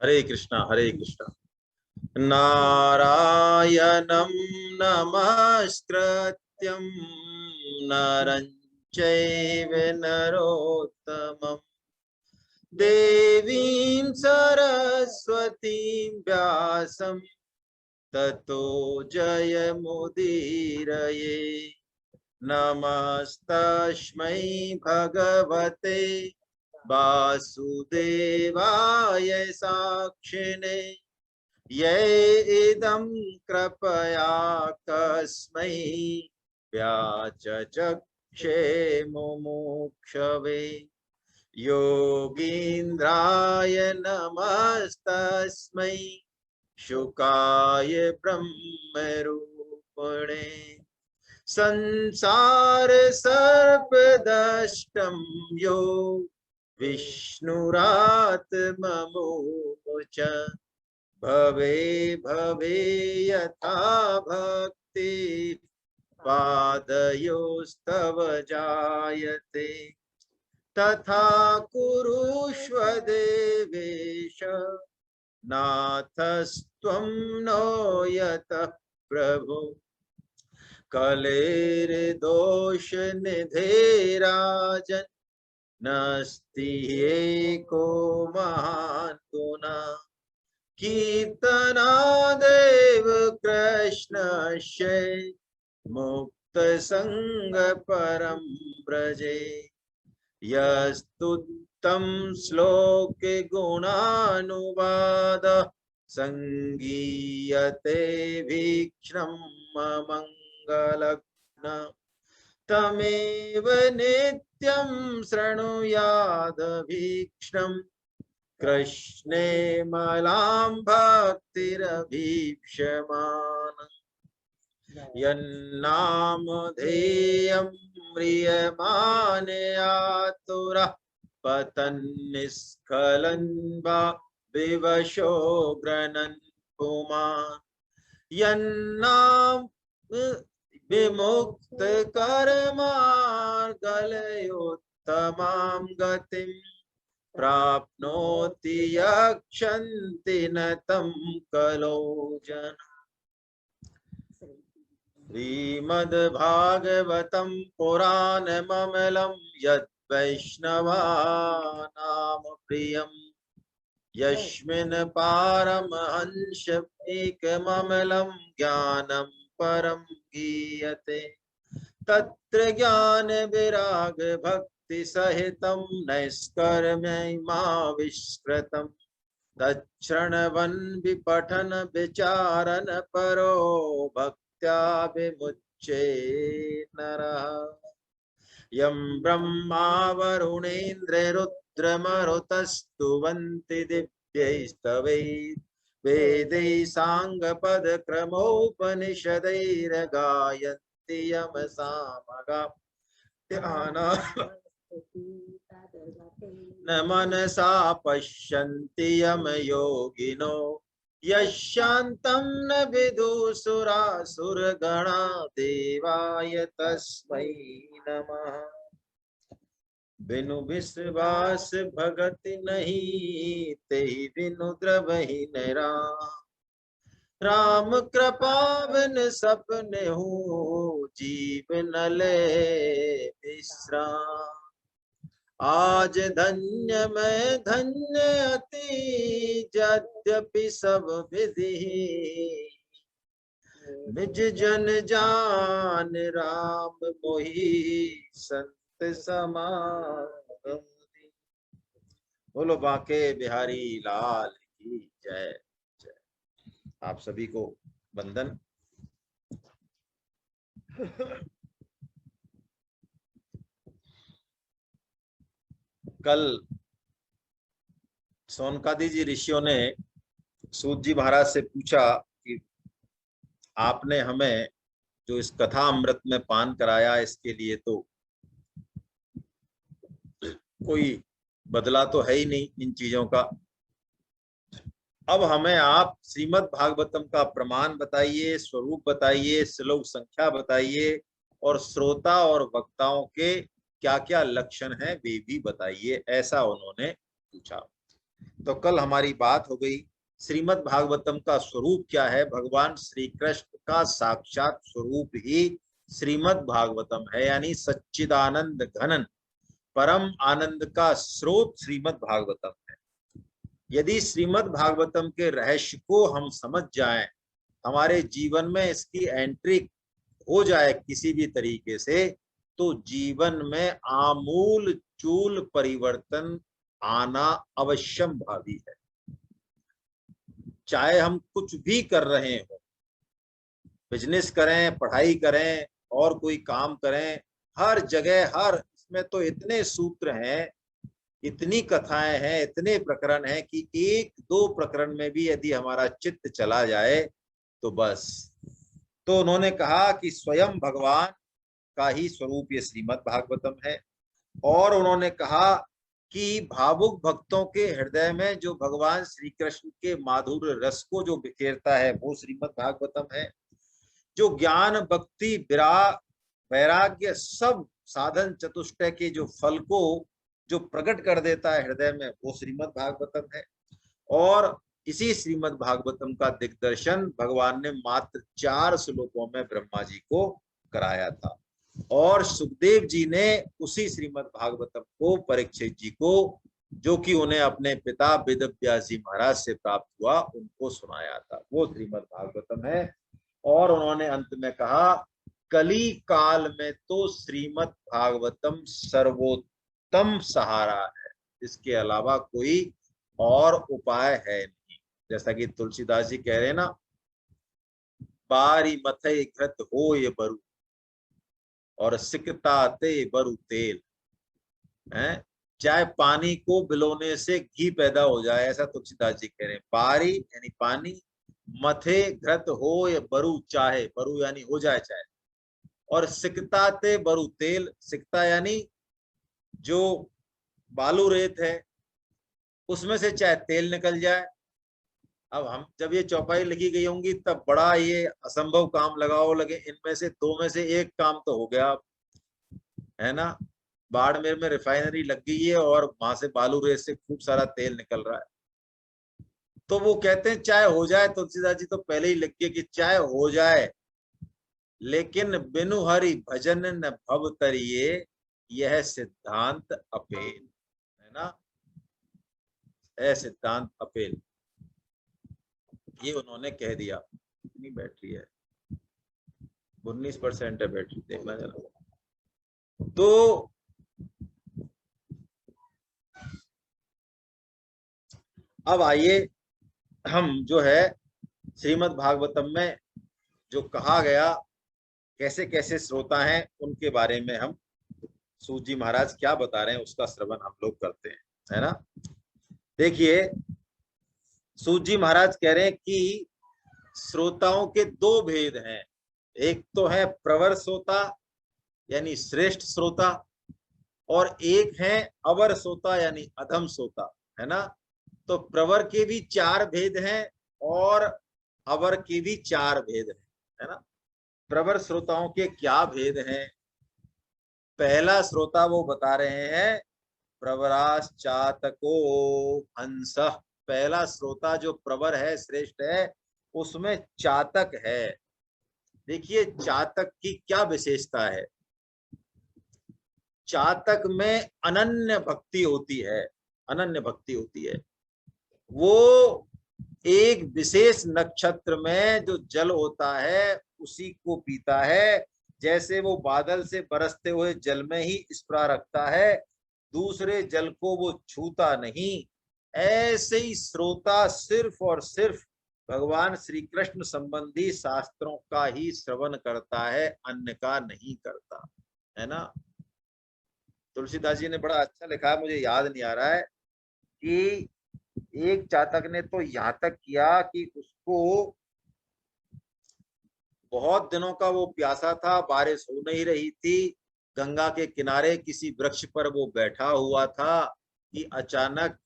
हरे कृष्णा हरे कृष्णा। नारायणं नमस्कृत्यं नरं चैव नरोत्तमं देवीं सरस्वतीं व्यासं ततो जयमुदीरये। नमस्तस्मै भगवते वासुदेवाय साक्षिणे ये इदं कृपया कस्मै व्याचचक्षे मुमुक्षवे। योगीन्द्राय नमस्तस्मै शुकाय ब्रह्मरूपिणे संसार सर्पदष्टं यो विष्णुरात्ममोच भवे भवे यथा भक्ति पादयोस्तव जायते तथा कुरुष्व देवेश नाथस्त्वं नो यतः प्रभु। कलेर्दोष निधे राजन् नास्ति एको महान् गुणः कीर्तनादेव कृष्णस्य मुक्त संग परम ब्रजे। यस्तुत्तम श्लोक गुणानुवाद संगीयते भीक्ष्णं मंगलग्न तमेव नित्यं शृणुयाद भीक्ष्णं कृष्णे मलां भक्तिरभीप्यमान। यन्नामधेयं म्रियमाणे आतुरः पतन्निस्खलन् वा विवशो गृह्णन् पुमान्। यन्नाम विमुक्तकर्मार्गलयोत्तमां गतिं प्राप्नोति यक्षन्ति न तं कलो जन। श्रीमद्भागवतं पुराणममलं यद्वैष्णवानां प्रियं यस्मिन् पारमहंसैकममलं ज्ञानं परं गीयते तत्र ज्ञान विराग भक्ति सहितं नैष्कर्म्यमाविष्कृतं तच्छृण्वन् विपठन विचारन परो भक्त्या विमुच्ये नरः। यं ब्रह्मा वरुणेन्द्र रुद्रमरुतस्तुवन्ति दिव्यैस्तवैः वेदैः साङ्गपदक्रमोपनिषदैर्गायन्ति यमसामगाः न मनसा पश्यन्ति यम योगिनो यशान्तं न विदुसुरासुरगणा देवाय तस्मै नमः। बिनु विश्वास भगति नहीं तेहि बिनु द्रवहि निराम। राम कृपा बिन सपने हूँ जीव न ले विश्राम। आज धन्य मैं धन्य अति यद्यपि सब विधि निज जन जान राम मोहि संत समागम। बोलो बांके बिहारी लाल की जय जय। आप सभी को वंदन। कल सोनकादी जी ऋषियों ने सूत जी महाराज से पूछा कि आपने हमें जो इस कथा अमृत में पान कराया इसके लिए तो कोई बदला तो है ही नहीं इन चीजों का। अब हमें आप श्रीमद् भागवतम का प्रमाण बताइए, स्वरूप बताइए, श्लोक संख्या बताइए और श्रोता और वक्ताओं के क्या क्या लक्षण हैं वे भी बताइए, ऐसा उन्होंने पूछा। तो कल हमारी बात हो गई श्रीमद् भागवतम का स्वरूप क्या है। भगवान श्री कृष्ण का साक्षात स्वरूप ही श्रीमद् भागवतम है, यानी सच्चिदानंद घनन परम आनंद का स्रोत श्रीमद् भागवतम है। यदि श्रीमद् भागवतम के रहस्य को हम समझ जाएं, हमारे जीवन में इसकी एंट्री हो जाए किसी भी तरीके से, तो जीवन में आमूल चूल परिवर्तन आना अवश्यम भावी है। चाहे हम कुछ भी कर रहे हो, बिजनेस करें, पढ़ाई करें और कोई काम करें, हर जगह हर इसमें तो इतने सूत्र हैं, इतनी कथाएं हैं, इतने प्रकरण हैं कि एक दो प्रकरण में भी यदि हमारा चित्त चला जाए तो बस। तो उन्होंने कहा कि स्वयं भगवान का ही स्वरूप ये श्रीमद् भागवतम है। और उन्होंने कहा कि भावुक भक्तों के हृदय में जो भगवान श्री कृष्ण के माधुर्य रस को जो बिखेरता है वो श्रीमद् भागवतम है। जो ज्ञान भक्ति विराग वैराग्य सब साधन चतुष्टय के जो फल को जो प्रकट कर देता है हृदय में, वो श्रीमद् भागवतम है। और इसी श्रीमद् भागवतम का दिग्दर्शन भगवान ने मात्र 4 श्लोकों में ब्रह्मा जी को कराया था। और सुखदेव जी ने उसी श्रीमद् भागवतम को परीक्षित जी को, जो कि उन्हें अपने पिता वेदव्यास जी महाराज से प्राप्त हुआ, उनको सुनाया था। वो श्रीमद् भागवतम है। और उन्होंने अंत में कहा, कली काल में तो श्रीमद् भागवतम सर्वोत्तम सहारा है, इसके अलावा कोई और उपाय है नहीं। जैसा कि तुलसीदास जी कह रहे हैं ना, बारी मथे घृत हो ये बरु और सिकता ते बरु तेल है, चाहे पानी को बिलोने से घी पैदा हो जाए, ऐसा तुलसीदास जी कह रहे हैं। बारी यानी पानी, मथे घृत हो या बरु, चाहे बरु यानी हो जाए चाहे, और सिकता ते बरु तेल, सिकता यानी जो बालू रेत है उसमें से चाहे तेल निकल जाए। अब हम जब ये चौपाई लिखी गई होंगी तब बड़ा ये असंभव काम लगाओ लगे, इनमें से 2 में से एक काम तो हो गया, है ना। बाड़मेर में रिफाइनरी लग गई है और वहां से बालू रेत से खूब सारा तेल निकल रहा है। तो वो कहते हैं चाहे हो जाए, तुलसीदास जी तो पहले ही लिख के कि चाहे हो जाए, लेकिन बिनु हरि भजन न भव तरिए, यह सिद्धांत अपेल, है ना, यह सिद्धांत अपेल। ये उन्होंने कह दिया। कितनी बैटरी है? 19% है बैटरी, देखना जरा। तो अब आइए हम जो है श्रीमद् भागवतम में जो कहा गया, कैसे कैसे श्रोता हैं उनके बारे में हम सूत जी महाराज क्या बता रहे हैं उसका श्रवण हम लोग करते हैं, है ना। देखिए, सूत जी महाराज कह रहे हैं कि श्रोताओं के 2 भेद हैं। एक तो है प्रवर श्रोता यानी श्रेष्ठ श्रोता, और एक है अवर श्रोता यानी अधम श्रोता, है ना। तो प्रवर के भी 4 भेद हैं और अवर के भी 4 भेद हैं, है ना। प्रवर श्रोताओं के क्या भेद हैं? पहला श्रोता वो बता रहे हैं, प्रवराश्चातको हंसः। पहला श्रोता जो प्रवर है, श्रेष्ठ है, उसमें चातक है। देखिए चातक की क्या विशेषता है। चातक में अनन्य भक्ति होती है, अनन्य भक्ति होती है। वो एक विशेष नक्षत्र में जो जल होता है उसी को पीता है। जैसे वो बादल से बरसते हुए जल में ही स्पृहा रखता है, दूसरे जल को वो छूता नहीं, ऐसे ही श्रोता सिर्फ और सिर्फ भगवान श्री कृष्ण संबंधी शास्त्रों का ही श्रवण करता है, अन्य का नहीं करता, है ना। तुलसीदास जी ने बड़ा अच्छा लिखा है, मुझे याद नहीं आ रहा है, कि एक चातक ने तो यहां तक किया कि उसको बहुत दिनों का वो प्यासा था, बारिश हो नहीं रही थी, गंगा के किनारे किसी वृक्ष पर वो बैठा हुआ था कि अचानक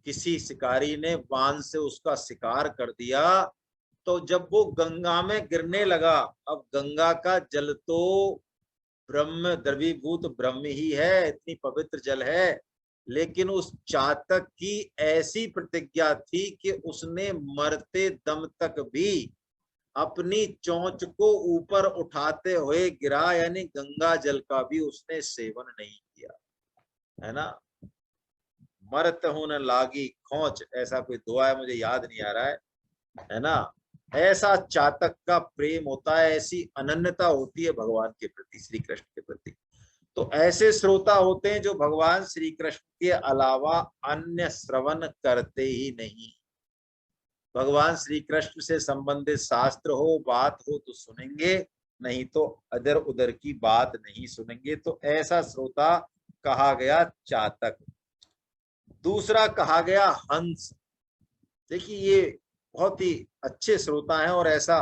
किसी शिकारी ने बाण से उसका शिकार कर दिया। तो जब वो गंगा में गिरने लगा, अब गंगा का जल तो ब्रह्म द्रवीभूत ब्रह्म ही है, इतनी पवित्र जल है, लेकिन उस चातक की ऐसी प्रतिज्ञा थी कि उसने मरते दम तक भी अपनी चोंच को ऊपर उठाते हुए गिरा, यानी गंगा जल का भी उसने सेवन नहीं किया, है ना। मरत हूं न लागी खोच, ऐसा कोई दुआ है, मुझे याद नहीं आ रहा है ना। ऐसा चातक का प्रेम होता है, ऐसी अनन्यता होती है भगवान के प्रति, श्री कृष्ण के प्रति। तो ऐसे श्रोता होते हैं जो भगवान श्री कृष्ण के अलावा अन्य श्रवण करते ही नहीं। भगवान श्री कृष्ण से संबंधित शास्त्र हो, बात हो तो सुनेंगे, नहीं तो अदर उधर की बात नहीं सुनेंगे। तो ऐसा श्रोता कहा गया चातक। दूसरा कहा गया हंस। देखिए ये बहुत ही अच्छे श्रोता हैं और ऐसा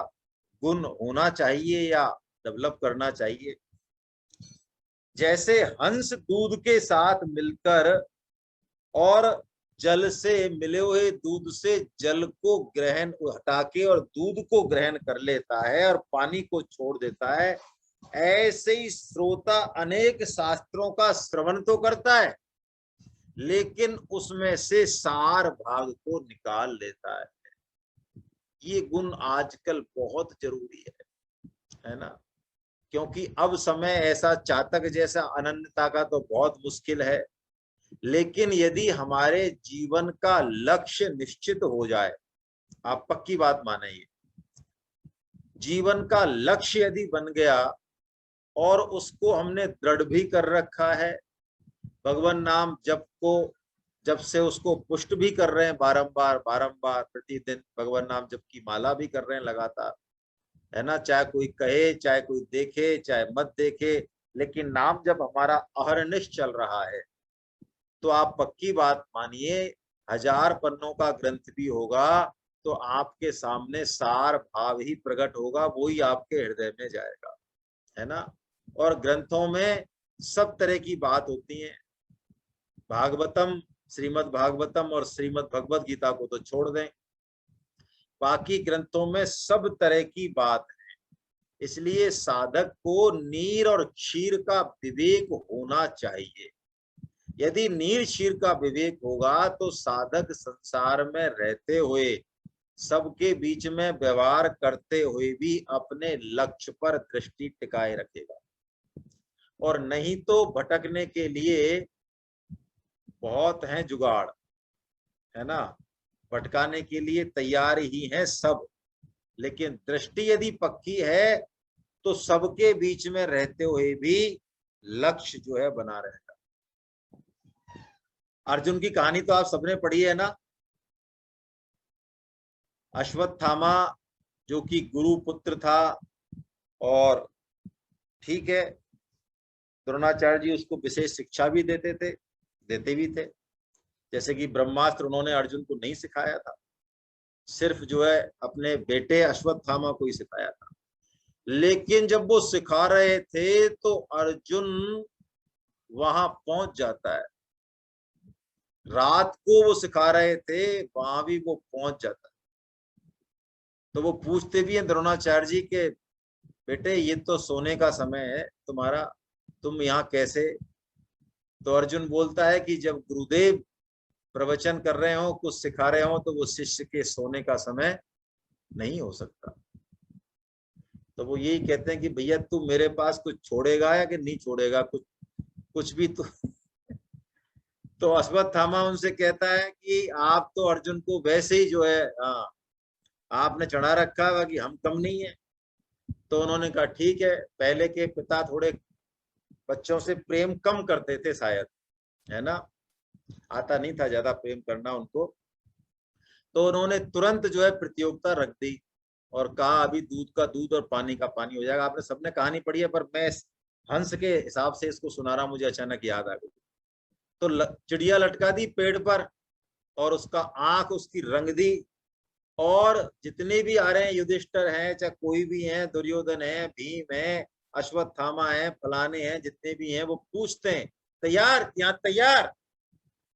गुण होना चाहिए या डेवलप करना चाहिए। जैसे हंस दूध के साथ मिलकर और जल से मिले हुए दूध से जल को ग्रहण हटा के और दूध को ग्रहण कर लेता है और पानी को छोड़ देता है, ऐसे ही श्रोता अनेक शास्त्रों का श्रवण तो करता है, लेकिन उसमें से सार भाग को निकाल लेता है। ये गुण आजकल बहुत जरूरी है ना। क्योंकि अब समय ऐसा चातक जैसा अनन्यता का तो बहुत मुश्किल है, लेकिन यदि हमारे जीवन का लक्ष्य निश्चित हो जाए, आप पक्की बात मानिए, जीवन का लक्ष्य यदि बन गया और उसको हमने दृढ़ भी कर रखा है, भगवान नाम जप को जब से उसको पुष्ट भी कर रहे हैं, बारंबार बारंबार प्रतिदिन भगवान नाम जप की माला भी कर रहे हैं लगातार, है ना। चाहे कोई कहे, चाहे कोई देखे, चाहे मत देखे, लेकिन नाम जब हमारा अहरनिश चल रहा है, तो आप पक्की बात मानिए, 1000 पन्नों का ग्रंथ भी होगा तो आपके सामने सार भाव ही प्रकट होगा, वो ही आपके हृदय में जाएगा, है ना। और ग्रंथों में सब तरह की बात होती है। भागवतम, श्रीमद् भागवतम और श्रीमद् भगवत गीता को तो छोड़ दें, बाकी ग्रंथों में सब तरह की बात है। इसलिए साधक को नीर और क्षीर का विवेक होना चाहिए। यदि नीर क्षीर का विवेक होगा तो साधक संसार में रहते हुए, सबके बीच में व्यवहार करते हुए भी अपने लक्ष्य पर दृष्टि टिकाए रखेगा, और नहीं तो भटकने के लिए बहुत हैं जुगाड़, है ना। भटकाने के लिए तैयार ही हैं सब, लेकिन दृष्टि यदि पक्की है तो सबके बीच में रहते हुए भी लक्ष्य जो है बना रहेगा। अर्जुन की कहानी तो आप सबने पढ़ी है ना। अश्वत्थामा जो कि गुरु पुत्र था, और ठीक है, द्रोणाचार्य जी उसको विशेष शिक्षा भी देते भी थे। जैसे कि ब्रह्मास्त्र उन्होंने अर्जुन को नहीं सिखाया था, सिर्फ जो है अपने बेटे अश्वत्थामा को ही सिखाया था। लेकिन जब वो सिखा रहे थे तो अर्जुन वहां पहुंच जाता है, रात को वो सिखा रहे थे, वहां भी वो पहुंच जाता है। तो वो पूछते भी हैं द्रोणाचार्य जी के, बेटे ये तो सोने का समय है तुम्हारा, तुम यहाँ कैसे। तो अर्जुन बोलता है कि जब गुरुदेव प्रवचन कर रहे हो, कुछ सिखा रहे हो, तो वो शिष्य के सोने का समय नहीं हो सकता। तो वो यही कहते हैं कि भैया तू मेरे पास कुछ छोड़ेगा या कि नहीं छोड़ेगा, कुछ भी तो अश्वत्थामा उनसे कहता है कि आप तो अर्जुन को वैसे ही जो है, हाँ, आपने चढ़ा रखा है कि हम कम नहीं है। तो उन्होंने कहा ठीक है, पहले के पिता थोड़े बच्चों से प्रेम कम करते थे शायद, है ना, आता नहीं था ज्यादा प्रेम करना उनको। तो उन्होंने तुरंत जो है प्रतियोगिता रख दी और कहा अभी दूध का दूध और पानी का पानी हो जाएगा। आपने सबने कहानी पढ़ी है, पर मैं हंस के हिसाब से इसको सुना रहा, मुझे अचानक याद आ गई। तो चिड़िया लटका दी पेड़ पर और उसका आंख उसकी रंग दी, और जितने भी आ रहे हैं, युधिष्ठिर हैं, चाहे कोई भी हैं, दुर्योधन है, भीम है, अश्वत्थामा है, फलाने हैं, जितने भी हैं, वो पूछते हैं तैयार, यहाँ तैयार,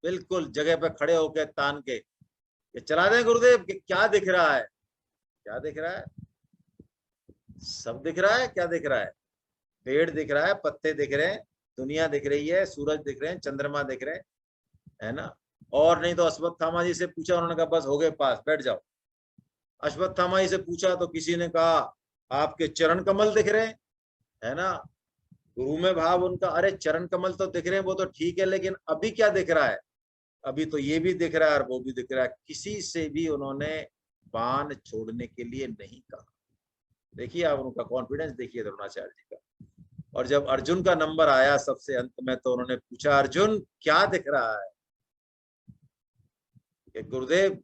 बिल्कुल जगह पे खड़े होकर तान के, ये चला दें गुरुदेव, कि क्या दिख रहा है, क्या दिख रहा है, सब दिख रहा है, क्या दिख रहा है, पेड़ दिख रहा है, पत्ते दिख रहे हैं, दुनिया दिख रही है, सूरज दिख रहे हैं, चंद्रमा दिख रहे हैं, है ना। और नहीं तो अश्वत्थामा जी से पूछा, उन्होंने कहा बस हो गए पास, बैठ जाओ। अश्वत्थामा जी से पूछा तो किसी ने कहा आपके चरण कमल दिख रहे हैं, है ना। गुरु में भाव उनका, अरे चरण कमल तो दिख रहे हैं वो तो ठीक है, लेकिन अभी क्या दिख रहा है, अभी तो ये भी दिख रहा है और वो भी दिख रहा है। किसी से भी उन्होंने बाण छोड़ने के लिए नहीं कहा। देखिए आप उनका कॉन्फिडेंस देखिए द्रोणाचार्य जी का। और जब अर्जुन का नंबर आया सबसे अंत में, तो उन्होंने पूछा अर्जुन क्या दिख रहा है, कि गुरुदेव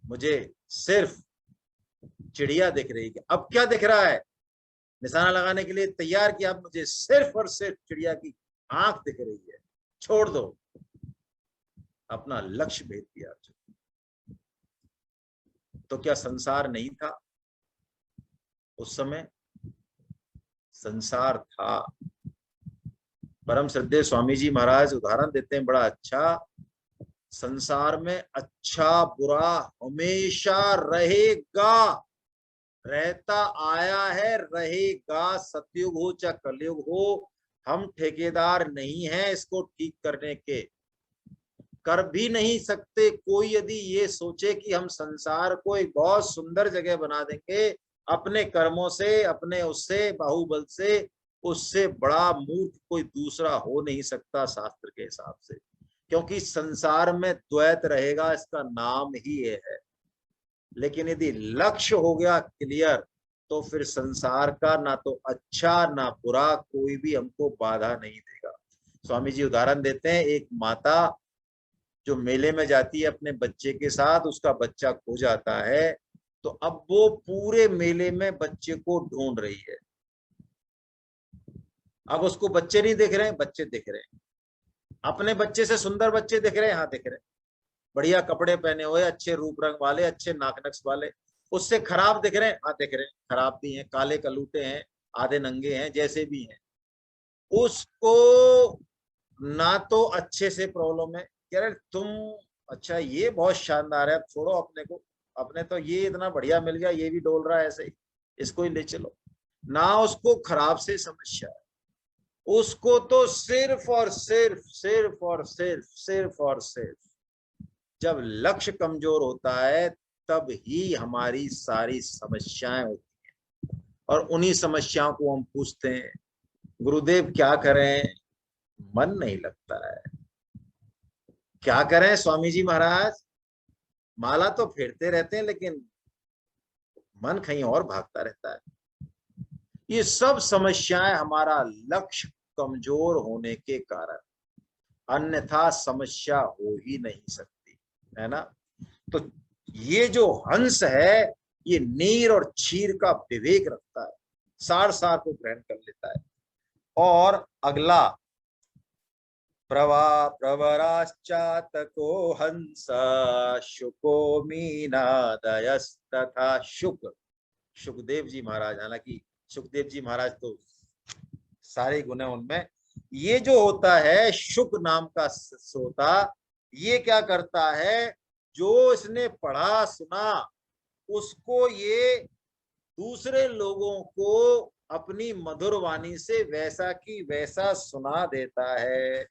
मुझे सिर्फ चिड़िया दिख रही है। अब क्या दिख रहा है, निशाना लगाने के लिए तैयार किया, अब मुझे सिर्फ और सिर्फ चिड़िया की आंख दिख रही है, छोड़ दो। अपना लक्ष्य भेद दिया अर्जुन। तो क्या संसार नहीं था उस समय? संसार था। परम श्रद्धेय स्वामी जी महाराज उदाहरण देते हैं बड़ा अच्छा, संसार में अच्छा बुरा हमेशा रहेगा, रहता आया है, रहेगा, सतयुग हो चाहे कलयुग हो। हम ठेकेदार नहीं हैं इसको ठीक करने के, कर भी नहीं सकते। कोई यदि ये सोचे कि हम संसार को एक बहुत सुंदर जगह बना देंगे अपने कर्मों से, अपने उससे बाहुबल से, उससे बड़ा मूर्ख कोई दूसरा हो नहीं सकता शास्त्र के हिसाब से। क्योंकि संसार में द्वैत रहेगा, इसका नाम ही ये है। लेकिन यदि लक्ष्य हो गया क्लियर, तो फिर संसार का ना तो अच्छा ना बुरा कोई भी हमको बाधा नहीं देगा। स्वामी जी उदाहरण देते हैं, एक माता जो मेले में जाती है अपने बच्चे के साथ, उसका बच्चा खो जाता है, तो अब वो पूरे मेले में बच्चे को ढूंढ रही है। अब उसको बच्चे नहीं दिख रहे हैं, बच्चे दिख रहे हैं। अपने बच्चे से सुंदर बच्चे दिख रहे हैं, हाँ दिख रहे हैं, बढ़िया कपड़े पहने हुए, अच्छे रूप रंग वाले, अच्छे नाक नक्श वाले। उससे खराब दिख रहे हैं, हाँ दिख रहे हैं, खराब भी हैं, काले कलूटे हैं, आधे नंगे हैं, जैसे भी हैं। उसको ना तो अच्छे से प्रॉब्लम है, कह रहे तुम अच्छा ये बहुत शानदार है, अब छोड़ो अपने को, अपने तो ये इतना बढ़िया मिल गया, ये भी डोल रहा है ऐसे ही, इसको ही ले चलो। ना उसको खराब से समस्या है, उसको तो सिर्फ और सिर्फ, सिर्फ और सिर्फ, सिर्फ और सिर्फ जब लक्ष्य कमजोर होता है तब ही हमारी सारी समस्याएं होती हैं। और उन्हीं समस्याओं को हम पूछते हैं गुरुदेव क्या करें, मन नहीं लगता है, क्या करें स्वामी जी महाराज, माला तो फेरते रहते हैं लेकिन मन कहीं और भागता रहता है। ये सब समस्याएं हमारा लक्ष्य कमजोर होने के कारण, अन्यथा समस्या हो ही नहीं सकती, है ना। तो ये जो हंस है, ये नीर और क्षीर का विवेक रखता है, सार सार को ग्रहण कर लेता है। और अगला, प्रवा प्रवराश्चातको हंस शुको मीनादयस्तथा शुक। सुखदेव जी महाराज, हालांकि सुखदेव जी महाराज तो सारे गुण है उनमें, ये जो होता है शुक नाम का श्रोता, ये क्या करता है, जो इसने पढ़ा सुना उसको ये दूसरे लोगों को अपनी मधुर वाणी से वैसा की वैसा सुना देता है,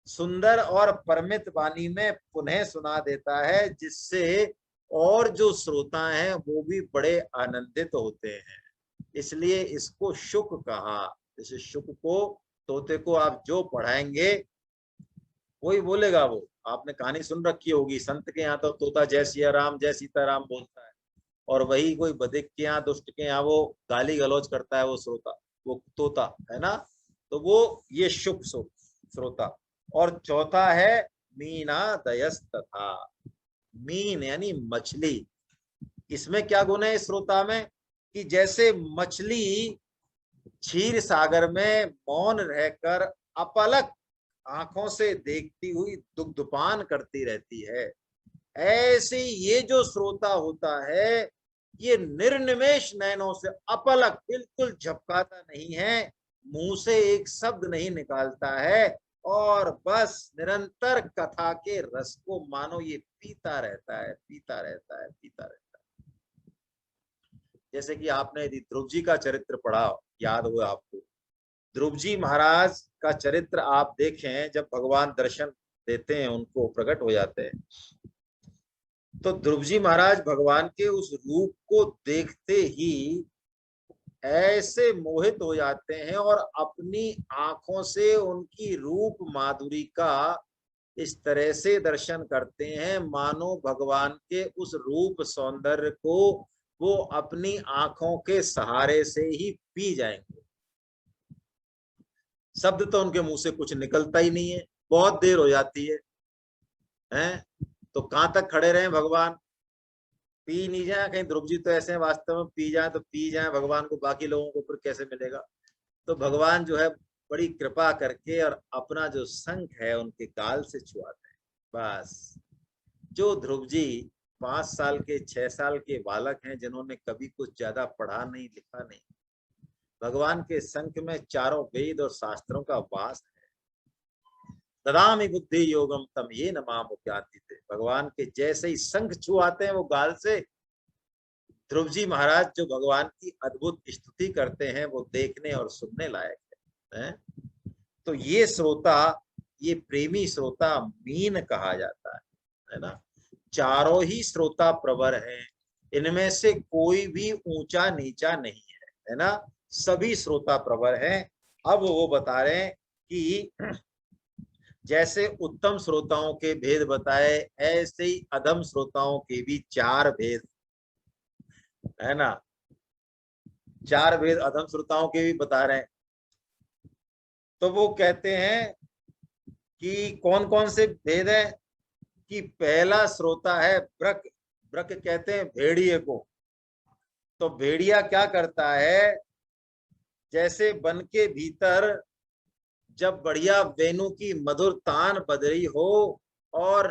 सुंदर और परमित वाणी में पुनः सुना देता है, जिससे और जो श्रोता हैं वो भी बड़े आनंदित होते हैं। इसलिए इसको शुक कहा। जैसे शुक को, तोते को आप जो पढ़ाएंगे वही बोलेगा। वो आपने कहानी सुन रखी होगी, संत के यहाँ तो तोता जय सिया राम जय सीताराम बोलता है, और वही कोई बधिक के यहाँ, दुष्ट के यहाँ वो गाली गलौज करता है, वो श्रोता, वो तोता, है ना। तो वो ये शुक श्रोता। और चौथा है मीना दयस तथा, मीन यानी मछली। इसमें क्या गुण है इस श्रोता में, कि जैसे मछली क्षीर सागर में मौन रहकर अपलक आंखों से देखती हुई दुग्धपान करती रहती है, ऐसे ये जो श्रोता होता है, ये निर्निमेष नयनों से अपलक, बिल्कुल झपकाता नहीं है, मुंह से एक शब्द नहीं निकालता है, और बस निरंतर कथा के रस को मानो ये पीता रहता है, पीता रहता है, पीता रहता है। जैसे कि आपने यदि ध्रुव जी का चरित्र पढ़ा, याद हो आपको, ध्रुव जी महाराज का चरित्र आप देखें, जब भगवान दर्शन देते हैं उनको प्रकट हो जाते हैं। तो ध्रुव जी महाराज भगवान के उस रूप को देखते ही ऐसे मोहित हो जाते हैं और अपनी आंखों से उनकी रूप माधुरी का इस तरह से दर्शन करते हैं मानो भगवान के उस रूप सौंदर्य को वो अपनी आंखों के सहारे से ही पी जाएंगे। शब्द तो उनके मुंह से कुछ निकलता ही नहीं है, बहुत देर हो जाती है, हैं? तो कहां तक खड़े रहे भगवान? पी नहीं जाए कहीं? ध्रुव जी तो ऐसे हैं वास्तव में, पी जाए तो पी जाए, भगवान को बाकी लोगों को फिर कैसे मिलेगा? तो भगवान जो है बड़ी कृपा करके और अपना जो शंख है उनके गाल से छुआते हैं। बस जो ध्रुव जी 5 साल के 6 साल के बालक हैं, जिन्होंने कभी कुछ ज्यादा पढ़ा नहीं लिखा नहीं, भगवान के शंख में चारों वेद और शास्त्रों का वास है। ददामि बुद्धि योगम तम ये नमाम थे। भगवान के जैसे ही शंख छुआते हैं वो गाल से, ध्रुव जी महाराज जो भगवान की अद्भुत स्तुति करते हैं वो देखने और सुनने लायक है। तो ये श्रोता, ये प्रेमी श्रोता मीन कहा जाता है ना। चारों ही श्रोता प्रवर हैं, इनमें से कोई भी ऊंचा नीचा नहीं है ना, सभी श्रोता प्रवर हैं। अब वो बता रहे हैं कि जैसे उत्तम श्रोताओं के भेद बताए, ऐसे ही अधम श्रोताओं के भी 4 भेद है ना, 4 भेद अधम श्रोताओं के भी बता रहे हैं। तो वो कहते हैं कि कौन कौन से भेद है? कि पहला श्रोता है ब्रक। ब्रक कहते हैं भेड़िए को। तो भेड़िया क्या करता है, जैसे वन के भीतर जब बढ़िया वेणु की मधुर तान बज रही हो और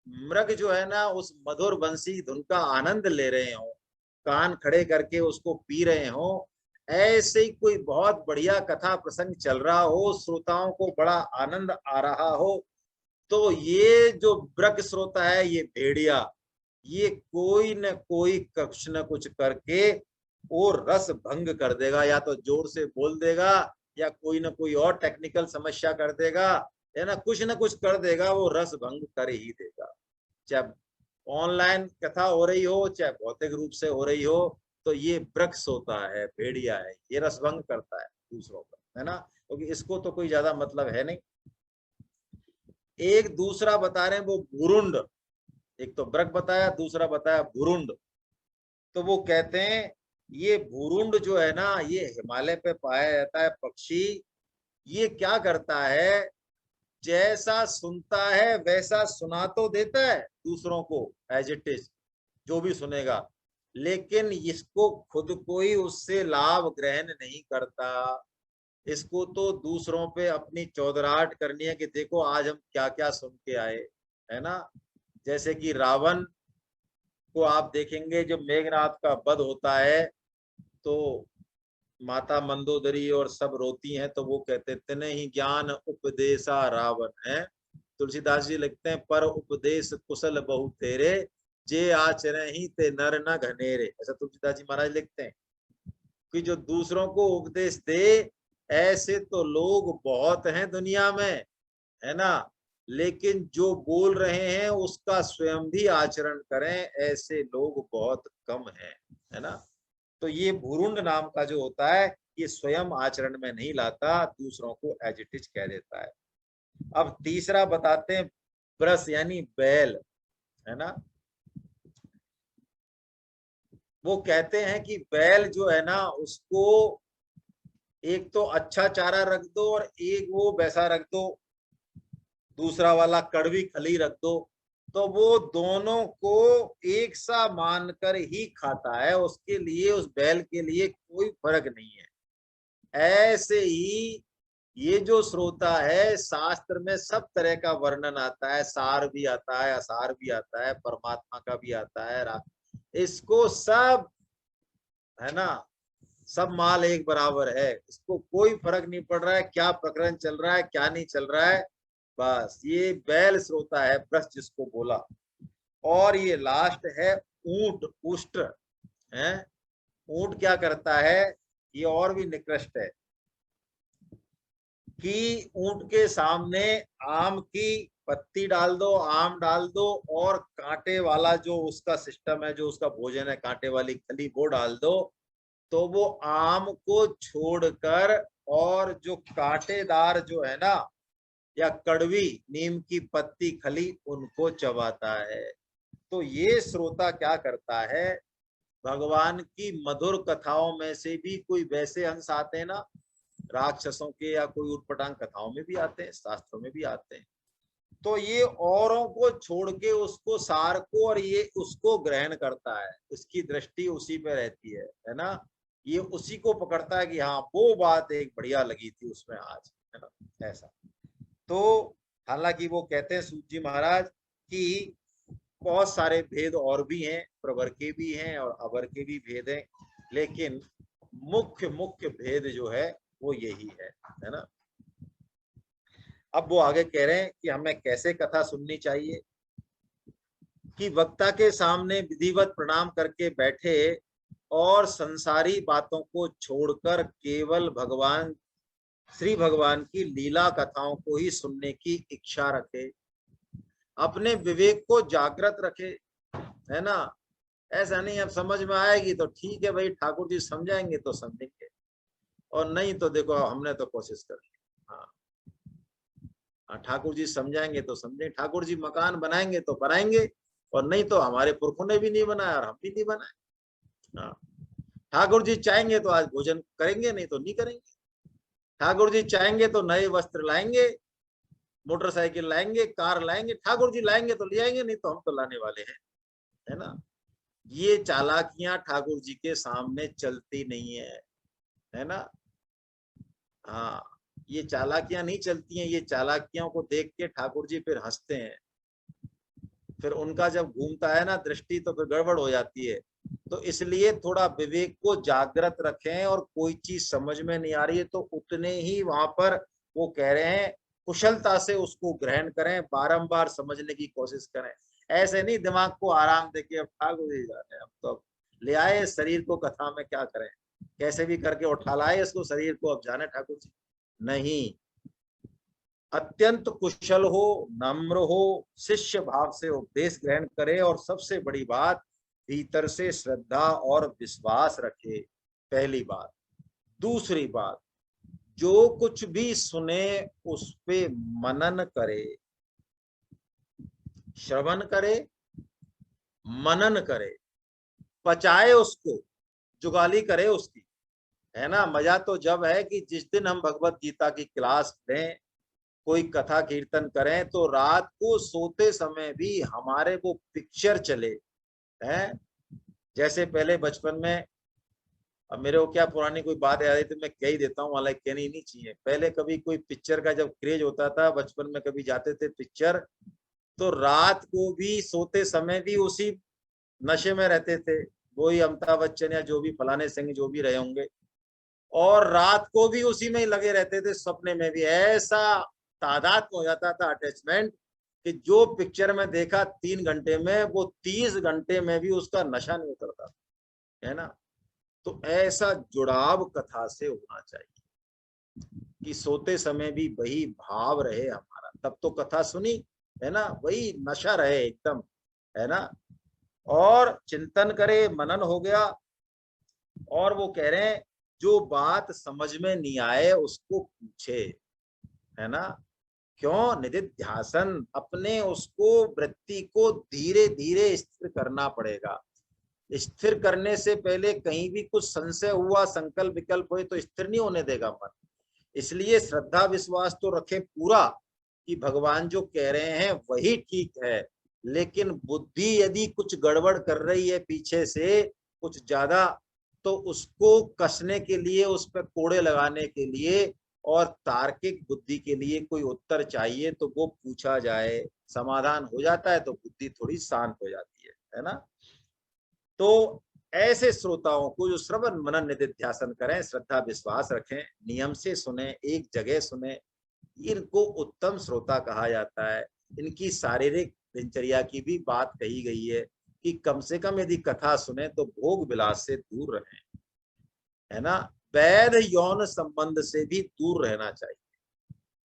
मृग जो है ना उस मधुर बंसी धुन का आनंद ले रहे हो, कान खड़े करके उसको पी रहे हो, ऐसे ही कोई बहुत बढ़िया कथा प्रसंग चल रहा हो, श्रोताओं को बड़ा आनंद आ रहा हो, तो ये जो ब्रक श्रोता है, ये भेड़िया, ये कोई न कोई कुछ न कुछ करके वो रस भंग कर देगा। या तो जोर से बोल देगा या कोई ना कोई और टेक्निकल समस्या कर देगा, है ना, कुछ ना कुछ कर देगा, वो रस भंग कर ही देगा। चाहे ऑनलाइन कथा हो रही हो चाहे भौतिक रूप से हो रही हो, तो ये वृक्ष होता है, भेड़िया है, ये रसभंग करता है दूसरों का, है ना, क्योंकि इसको तो कोई ज्यादा मतलब है नहीं। एक दूसरा बता रहे हैं वो भुरुंड। एक तो ब्रक बताया, दूसरा बताया भुरुंड। तो वो कहते हैं ये भुरुंड जो है ना, ये हिमालय पे पाया जाता है पक्षी। ये क्या करता है, जैसा सुनता है वैसा सुना तो देता है दूसरों को एज इट इज, जो भी सुनेगा, लेकिन इसको खुद कोई उससे लाभ ग्रहण नहीं करता। इसको तो दूसरों पे अपनी चौधराहट करनी है कि देखो आज हम क्या क्या सुन के आए, है ना। जैसे कि रावण को आप देखेंगे, जो मेघनाथ का वध होता है तो माता मंदोदरी और सब रोती हैं, तो वो कहते तने ही ज्ञान उपदेशा रावण है। तुलसीदास जी लिखते हैं पर उपदेश कुशल बहु तेरे, जे आचरण ही ते नर न घनेरे। ऐसा तुलसीदास जी महाराज लिखते हैं कि जो दूसरों को उपदेश दे, ऐसे तो लोग बहुत हैं दुनिया में, है ना, लेकिन जो बोल रहे हैं उसका स्वयं भी आचरण करें, ऐसे लोग बहुत कम हैं, है ना। तो ये भुरुंड नाम का जो होता है, ये स्वयं आचरण में नहीं लाता, दूसरों को एज इट इज कह देता है। अब तीसरा बताते हैं ब्रस यानी बैल, है ना। वो कहते हैं कि बैल जो है ना, उसको एक तो अच्छा चारा रख दो और एक वो वैसा रख दो, दूसरा वाला कड़वी खली रख दो, तो वो दोनों को एक सा मानकर ही खाता है। उसके लिए, उस बैल के लिए कोई फर्क नहीं है। ऐसे ही ये जो श्रोता है, शास्त्र में सब तरह का वर्णन आता है, सार भी आता है, असार भी आता है, परमात्मा का भी आता है, इसको सब, है ना, सब माल एक बराबर है, इसको कोई फर्क नहीं पड़ रहा है क्या प्रकरण चल रहा है क्या नहीं चल रहा है। बस ये बैल श्रोता है, ब्रश जिसको बोला। और ये लास्ट है ऊंट, उष्ट है। ऊंट क्या करता है, ये और भी निकृष्ट है। कि ऊंट के सामने आम की पत्ती डाल दो, आम डाल दो, और कांटे वाला जो उसका सिस्टम है, जो उसका भोजन है, कांटे वाली खली वो डाल दो, तो वो आम को छोड़कर और जो कांटेदार जो है ना, या कड़वी नीम की पत्ती खली, उनको चबाता है। तो ये श्रोता क्या करता है, भगवान की मधुर कथाओं में से भी कोई वैसे अंश आते हैं ना, राक्षसों के या कोई उटपटांग कथाओं में भी आते हैं, शास्त्रों में भी आते हैं, तो ये औरों को छोड़ के उसको सार को और ये उसको ग्रहण करता है, इसकी दृष्टि उसी पे रहती है ना, ये उसी को पकड़ता है कि हाँ वो बात एक बढ़िया लगी थी उसमें आज, है ना, ऐसा। तो हालांकि वो कहते हैं सूत जी महाराज कि बहुत सारे भेद और भी हैं, प्रवर के भी हैं और अवर के भी भेद हैं, लेकिन मुख्य मुख्य भेद जो है वो यही है ना। अब वो आगे कह रहे हैं कि हमें कैसे कथा सुननी चाहिए, कि वक्ता के सामने विधिवत प्रणाम करके बैठे और संसारी बातों को छोड़कर केवल भगवान श्री भगवान की लीला कथाओं को ही सुनने की इच्छा रखे, अपने विवेक को जागृत रखे, है ना। ऐसा नहीं अब समझ में आएगी तो ठीक है भाई, ठाकुर जी समझाएंगे तो समझेंगे, और नहीं तो देखो हमने तो कोशिश कर ली। हाँ, ठाकुर जी समझाएंगे तो समझेंगे, ठाकुर जी मकान बनाएंगे तो बनाएंगे, और नहीं तो हमारे पुरखों ने भी नहीं बनाया और हम भी नहीं बनाए। हाँ, ठाकुर जी चाहेंगे तो आज भोजन करेंगे, नहीं तो नहीं करेंगे। ठाकुर जी चाहेंगे तो नए वस्त्र लाएंगे, मोटरसाइकिल लाएंगे, कार लाएंगे, ठाकुर जी लाएंगे तो ले आएंगे, नहीं तो हम तो लाने वाले हैं, है ना। ये चालाकियां ठाकुर जी के सामने चलती नहीं है ना। हाँ, ये चालाकियां नहीं चलती हैं, ये चालाकियों को देख के ठाकुर जी फिर हंसते हैं, फिर उनका जब घूमता है ना दृष्टि तो फिर गड़बड़ हो जाती है। तो इसलिए थोड़ा विवेक को जागृत रखें, और कोई चीज समझ में नहीं आ रही है तो उतने ही वहां पर वो कह रहे हैं कुशलता से उसको ग्रहण करें, बारंबार समझने की कोशिश करें। ऐसे नहीं दिमाग को आराम देके अब ठाकुर जी जाने, अब तो ले आए शरीर को कथा में, क्या करें, कैसे भी करके उठा लाए इसको शरीर को, अब जाने ठाकुर जी। नहीं, अत्यंत कुशल हो, नम्र हो, शिष्य भाव से उपदेश ग्रहण करे, और सबसे बड़ी बात भीतर से श्रद्धा और विश्वास रखे, पहली बात। दूसरी बात, जो कुछ भी सुने उस पे मनन करे, श्रवण करे, मनन करे, पचाए उसको, जुगाली करे उसकी, है ना। मजा तो जब है कि जिस दिन हम भगवत गीता की क्लास लें, कोई कथा कीर्तन करें, तो रात को सोते समय भी हमारे वो पिक्चर चले हैं। जैसे पहले बचपन में, अब मेरे को क्या पुरानी कोई बात याद आई तो मैं कह ही देता हूँ, हालांकि कहनी नहीं चाहिए। पहले कभी कोई पिक्चर का जब क्रेज होता था बचपन में, कभी जाते थे पिक्चर, तो रात को भी सोते समय भी उसी नशे में रहते थे, वही अमिताभ बच्चन या जो भी फलाने सिंह जो भी रहे होंगे, और रात को भी उसी में ही लगे रहते थे, सपने में भी। ऐसा तादाद में हो जाता था अटैचमेंट कि जो पिक्चर में देखा 3 घंटे में, वो 30 घंटे में भी उसका नशा नहीं उतरता, है ना। तो ऐसा जुड़ाव कथा से होना चाहिए कि सोते समय भी वही भाव रहे हमारा, तब तो कथा सुनी, है ना, वही नशा रहे एकदम, है ना। और चिंतन करे, मनन हो गया। और वो कह रहे हैं जो बात समझ में नहीं आए उसको पूछे, है ना। क्यों, निधिध्यासन, अपने उसको वृत्ति को धीरे धीरे स्थिर करना पड़ेगा। स्थिर करने से पहले कहीं भी कुछ संशय हुआ, संकल्प विकल्प हुए तो स्थिर नहीं होने देगा मन। इसलिए श्रद्धा विश्वास तो रखे पूरा कि भगवान जो कह रहे हैं वही ठीक है, लेकिन बुद्धि यदि कुछ गड़बड़ कर रही है पीछे से कुछ ज्यादा, तो उसको कसने के लिए, उस पर कोड़े लगाने के लिए और तार्किक बुद्धि के लिए कोई उत्तर चाहिए, तो वो पूछा जाए, समाधान हो जाता है तो बुद्धि थोड़ी शांत हो जाती है ना। तो ऐसे श्रोताओं को जो श्रवण मनन निधिध्यासन करें, श्रद्धा विश्वास रखें, नियम से सुने, एक जगह सुने, इनको उत्तम श्रोता कहा जाता है। इनकी शारीरिक दिनचर्या की भी बात कही गई है कि कम से कम यदि कथा सुने तो भोग विलास से दूर रहें, है ना। वैध यौन संबंध से भी दूर रहना चाहिए,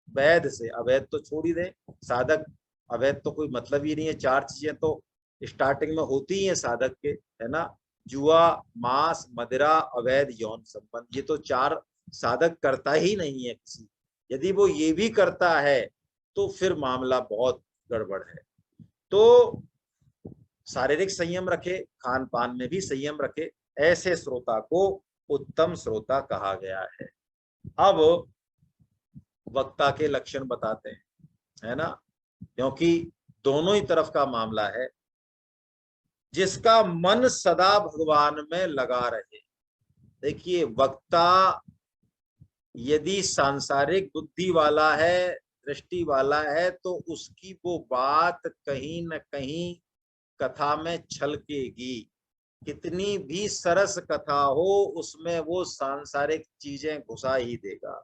वैध से, अवैध तो छोड़ ही दे, साधक अवैध तो कोई मतलब ही नहीं है। चार चीजें तो स्टार्टिंग में होती ही है साधक के, है ना, जुआ, मांस, मदिरा, अवैध यौन संबंध, ये तो चार साधक करता ही नहीं है किसी। यदि वो ये भी करता है तो फिर मामला बहुत गड़बड़ है। तो शारीरिक संयम रखे, खान पान में भी संयम रखे, ऐसे श्रोता को उत्तम श्रोता कहा गया है। अब वक्ता के लक्षण बताते हैं, है ना, क्योंकि दोनों ही तरफ का मामला है। जिसका मन सदा भगवान में लगा रहे। देखिए, वक्ता यदि सांसारिक बुद्धि वाला है, दृष्टि वाला है, तो उसकी वो बात कहीं न कहीं कथा में छलकेगी। कितनी भी सरस कथा हो, उसमें वो सांसारिक चीजें घुसा ही देगा,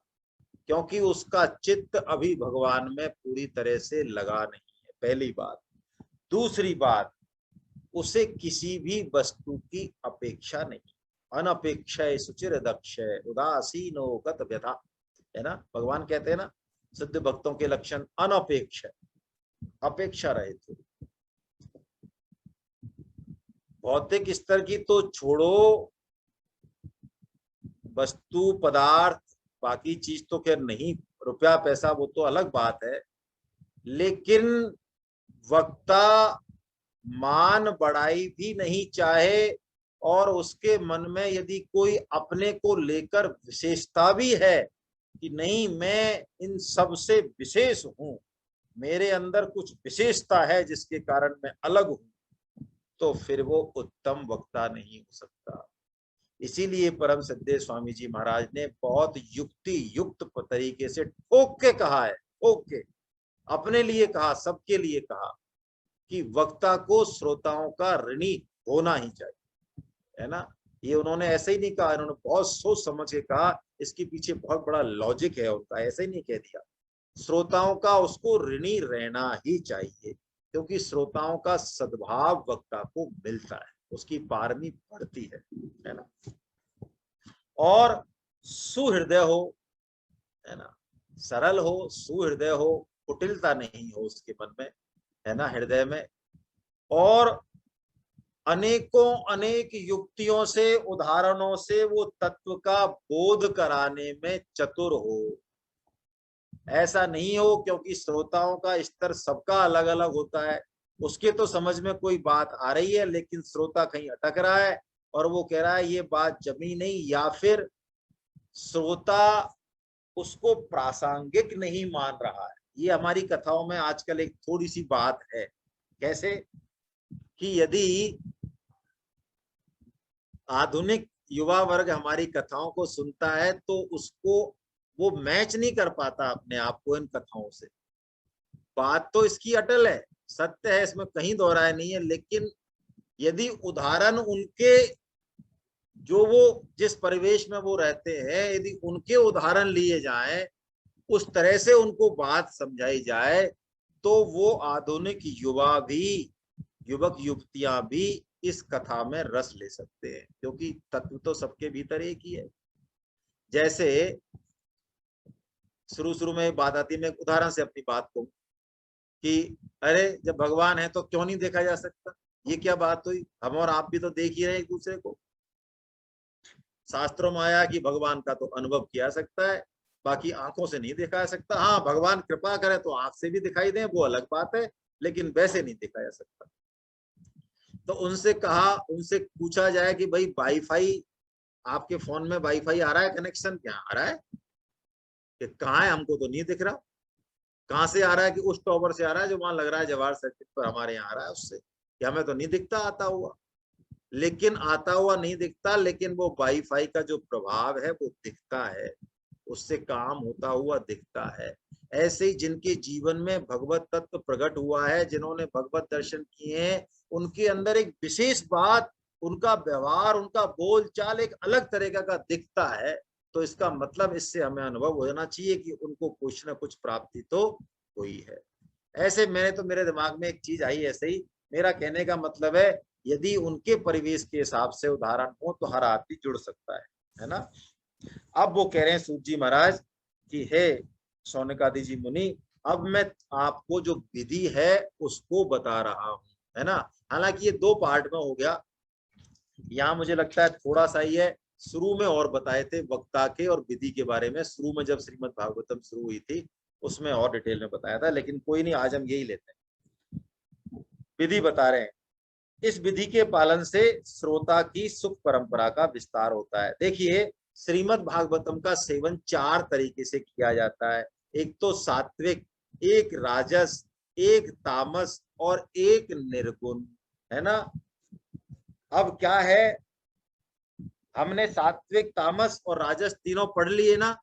क्योंकि उसका चित्त अभी भगवान में पूरी तरह से लगा नहीं है, पहली बात। दूसरी बात, उसे किसी भी वस्तु की अपेक्षा नहीं। अनपेक्षय सुचिर दक्ष उदासीनो गत व्यथा, है ना, भगवान कहते हैं ना सिद्ध भक्तों के लक्षण अनपेक्ष, अपेक्षा रहित थे। भौतिक स्तर की तो छोड़ो, वस्तु पदार्थ बाकी चीज तो खैर नहीं, रुपया पैसा वो तो अलग बात है, लेकिन वक्ता मान बढ़ाई भी नहीं चाहे, और उसके मन में यदि कोई अपने को लेकर विशेषता भी है कि नहीं मैं इन सब से विशेष हूं, मेरे अंदर कुछ विशेषता है जिसके कारण मैं अलग हूं, तो फिर वो उत्तम वक्ता नहीं हो सकता। इसीलिए परम सिद्धे स्वामी जी महाराज ने बहुत युक्ति युक्त तरीके से ठोक के कहा है, ठोक के अपने लिए कहा, सबके लिए कहा कि वक्ता को श्रोताओं का ऋणी होना ही चाहिए, है ना। ये उन्होंने ऐसे ही नहीं कहा, इन्होंने बहुत सोच समझ के कहा, इसके पीछे बहुत बड़ा लॉजिक है उनका, ऐसे ही नहीं कह दिया। श्रोताओं का उसको ऋणी रहना ही चाहिए, क्योंकि श्रोताओं का सद्भाव वक्ता को मिलता है, उसकी पारमी बढ़ती है ना। और सुहृदय हो, है ना, सरल हो, सुहृदय हो, कुटिलता नहीं हो उसके मन में, है ना, हृदय में, और अनेकों अनेक युक्तियों से, उदाहरणों से वो तत्व का बोध कराने में चतुर हो। ऐसा नहीं हो, क्योंकि श्रोताओं का स्तर सबका अलग अलग होता है, उसके तो समझ में कोई बात आ रही है, लेकिन श्रोता कहीं अटक रहा है और वो कह रहा है ये बात जमी नहीं, या फिर श्रोता उसको प्रासंगिक नहीं मान रहा है। ये हमारी कथाओं में आजकल एक थोड़ी सी बात है। कैसे कि यदि आधुनिक युवा वर्ग हमारी कथाओं को सुनता है तो उसको वो मैच नहीं कर पाता अपने आप को इन कथाओं से। बात तो इसकी अटल है, सत्य है, इसमें कहीं दोहराया नहीं है, लेकिन यदि उदाहरण उनके, जो वो जिस परिवेश में वो रहते हैं, यदि उनके उदाहरण लिए जाएं, उस तरह से उनको बात समझाई जाए, तो वो आधुनिक युवा भी, युवक युवतियां भी इस कथा में रस ले सकते हैं, क्योंकि तत्व तो सबके भीतर एक ही है। जैसे शुरू शुरू में बात आती है, मैं उदाहरण से अपनी बात कहूं कि अरे जब भगवान है तो क्यों नहीं देखा जा सकता, ये क्या बात हुई, हम और आप भी तो देख ही रहे एक दूसरे को। शास्त्रों में आया कि भगवान का तो अनुभव किया सकता है, बाकी आंखों से नहीं देखा जा सकता। हाँ, भगवान कृपा करे तो आंख से भी दिखाई दे, वो अलग बात है, लेकिन वैसे नहीं देखा जा सकता। तो उनसे कहा, उनसे पूछा जाए कि भाई वाईफाई, आपके फोन में वाईफाई आ रहा है, कनेक्शन क्या आ रहा है, कि कहाँ है, हमको तो नहीं दिख रहा। कहाँ से आ रहा है, कि उस टॉवर से आ रहा है जो वहां लग रहा है जवाहर सर्किट पर, हमारे यहाँ आ रहा है उससे, कि हमें तो नहीं दिखता आता हुआ। लेकिन आता हुआ नहीं दिखता, लेकिन वो वाईफाई का जो प्रभाव है वो दिखता है, उससे काम होता हुआ दिखता है। ऐसे ही जिनके जीवन में भगवत तत्व प्रकट हुआ है, जिन्होंने भगवत दर्शन किए हैं, उनके अंदर एक विशेष बात, उनका व्यवहार, उनका बोलचाल एक अलग तरीका का दिखता है। तो इसका मतलब इससे हमें अनुभव होना चाहिए कि उनको कुछ ना कुछ प्राप्ति तो हुई है। ऐसे मेरे दिमाग में एक चीज आई ऐसे ही, मेरा कहने का मतलब है यदि उनके परिवेश के हिसाब से उदाहरण हो तो हर आदमी जुड़ सकता है ना। अब वो कह रहे हैं सूत जी महाराज कि हे शौनकादि जी मुनि, अब मैं आपको जो विधि है उसको बता रहा हूं, है ना। हालांकि ये दो पार्ट में हो गया, यहाँ मुझे लगता है थोड़ा सा ही है। शुरू में और बताए थे वक्ता के और विधि के बारे में, शुरू में जब श्रीमद् भागवतम शुरू हुई थी उसमें और डिटेल में बताया था, लेकिन कोई नहीं, आज हम यही लेते हैं। विधि बता रहे हैं, इस विधि के पालन से श्रोता की सुख परंपरा का विस्तार होता है। देखिए, श्रीमद् भागवतम का सेवन चार तरीके से किया जाता है। एक तो सात्विक, एक राजस, एक तामस और एक निर्गुण, है ना। अब क्या है, हमने सात्विक, तामस और राजस तीनों पढ़ लिए ना।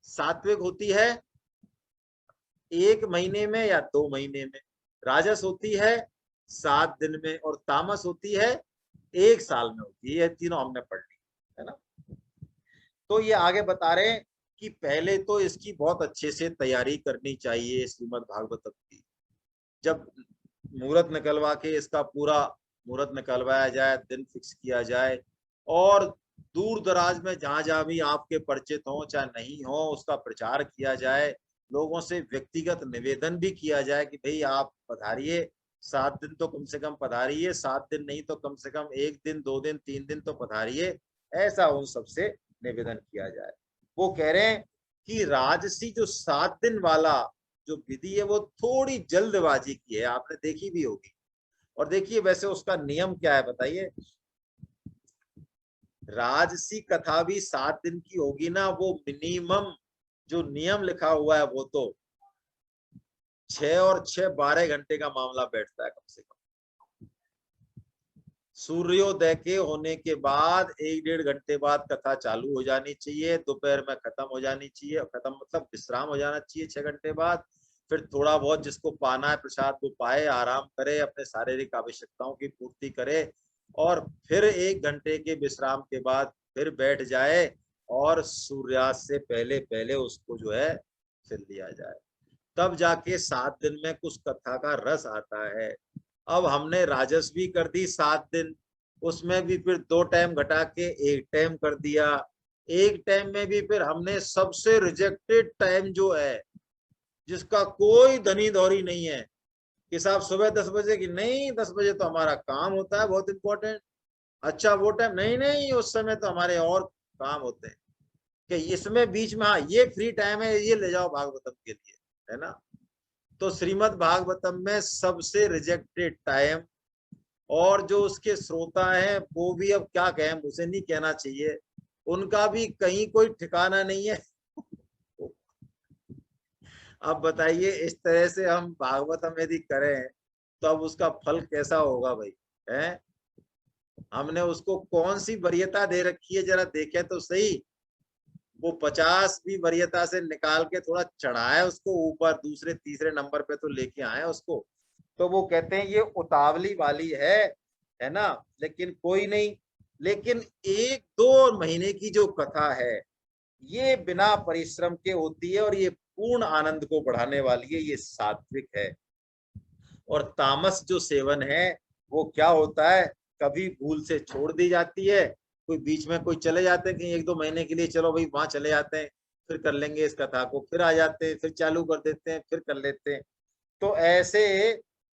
सात्विक होती है 1 महीने में या 2 महीने में, राजस होती है 7 दिन में, और तामस होती है 1 साल में होती है। ये तीनों हमने पढ़ ली, है ना। तो ये आगे बता रहे हैं कि पहले तो इसकी बहुत अच्छे से तैयारी करनी चाहिए श्रीमद् भागवतम की। जब मुहूर्त निकलवा के इसका पूरा मुहूर्त निकलवाया जाए, दिन फिक्स किया जाए, और दूर दराज में जहां जहां भी आपके परिचित हो चाहे नहीं हो, उसका प्रचार किया जाए, लोगों से व्यक्तिगत निवेदन भी किया जाए कि भाई आप पधारिए, 7 दिन तो कम से कम पधारिए, 7 दिन नहीं तो कम से कम 1 दिन, 2 दिन, 3 दिन तो पधारिए, ऐसा उन सबसे निवेदन किया जाए। वो कह रहे हैं कि राजसी जो 7 दिन वाला जो विधि है वो थोड़ी जल्दबाजी की है, आपने देखी भी होगी। और देखिए वैसे उसका नियम क्या है बताइए। राजसी कथा भी 7 दिन की होगी ना, वो मिनिमम जो नियम लिखा हुआ है वो तो 6 और 6 12 घंटे का मामला बैठता है कम से कम। सूर्योदय के होने के बाद 1-1.5 घंटे बाद कथा चालू हो जानी चाहिए, दोपहर में खत्म हो जानी चाहिए, खत्म मतलब विश्राम हो जाना चाहिए 6 घंटे बाद। फिर थोड़ा बहुत जिसको पाना है प्रसाद वो पाए, आराम करे, अपने शारीरिक आवश्यकताओं की पूर्ति करे, और फिर 1 घंटे के विश्राम के बाद फिर बैठ जाए, और सूर्यास्त से पहले पहले उसको जो है फिर लिया जाए। तब जाके 7 दिन में कुछ कथा का रस आता है। अब हमने राजस भी कर दी 7 दिन, उसमें भी फिर 2 टाइम घटा के 1 टाइम कर दिया। 1 टाइम में भी फिर हमने सबसे रिजेक्टेड टाइम जो है, जिसका कोई धनी दौरी नहीं है कि साहब सुबह 10 बजे की, नहीं 10 बजे तो हमारा काम होता है बहुत इंपॉर्टेंट। अच्छा वो टाइम नहीं, नहीं उस समय तो हमारे और काम होते हैं, कि इसमें बीच में हाँ ये फ्री टाइम है, ये ले जाओ भागवतम के लिए, है ना। तो श्रीमद् भागवतम में सबसे रिजेक्टेड टाइम, और जो उसके श्रोता हैं वो भी, अब क्या कहें, मुझे नहीं कहना चाहिए, उनका भी कहीं कोई ठिकाना नहीं है। अब बताइए, इस तरह से हम भागवतम यदि करें तो अब उसका फल कैसा होगा भाई, है। हमने उसको कौन सी वरीयता दे रखी है, जरा देखें तो सही। वो 50 भी वरीयता से निकाल के थोड़ा चढ़ाए उसको ऊपर, दूसरे तीसरे नंबर पे तो लेके आए उसको। तो वो कहते हैं ये उतावली वाली है ना। लेकिन कोई नहीं, लेकिन 1-2 महीने की जो कथा है ये बिना परिश्रम के होती है, और ये पूर्ण आनंद को बढ़ाने वाली है, ये सात्विक है। और तामस जो सेवन है वो क्या होता है, कभी भूल से छोड़ दी जाती है, कोई बीच में कोई चले जाते हैं कहीं 1-2 महीने के लिए, चलो भाई वहां चले जाते हैं, फिर कर लेंगे इस कथा को, फिर आ जाते हैं, फिर चालू कर देते हैं, फिर कर लेते हैं। तो ऐसे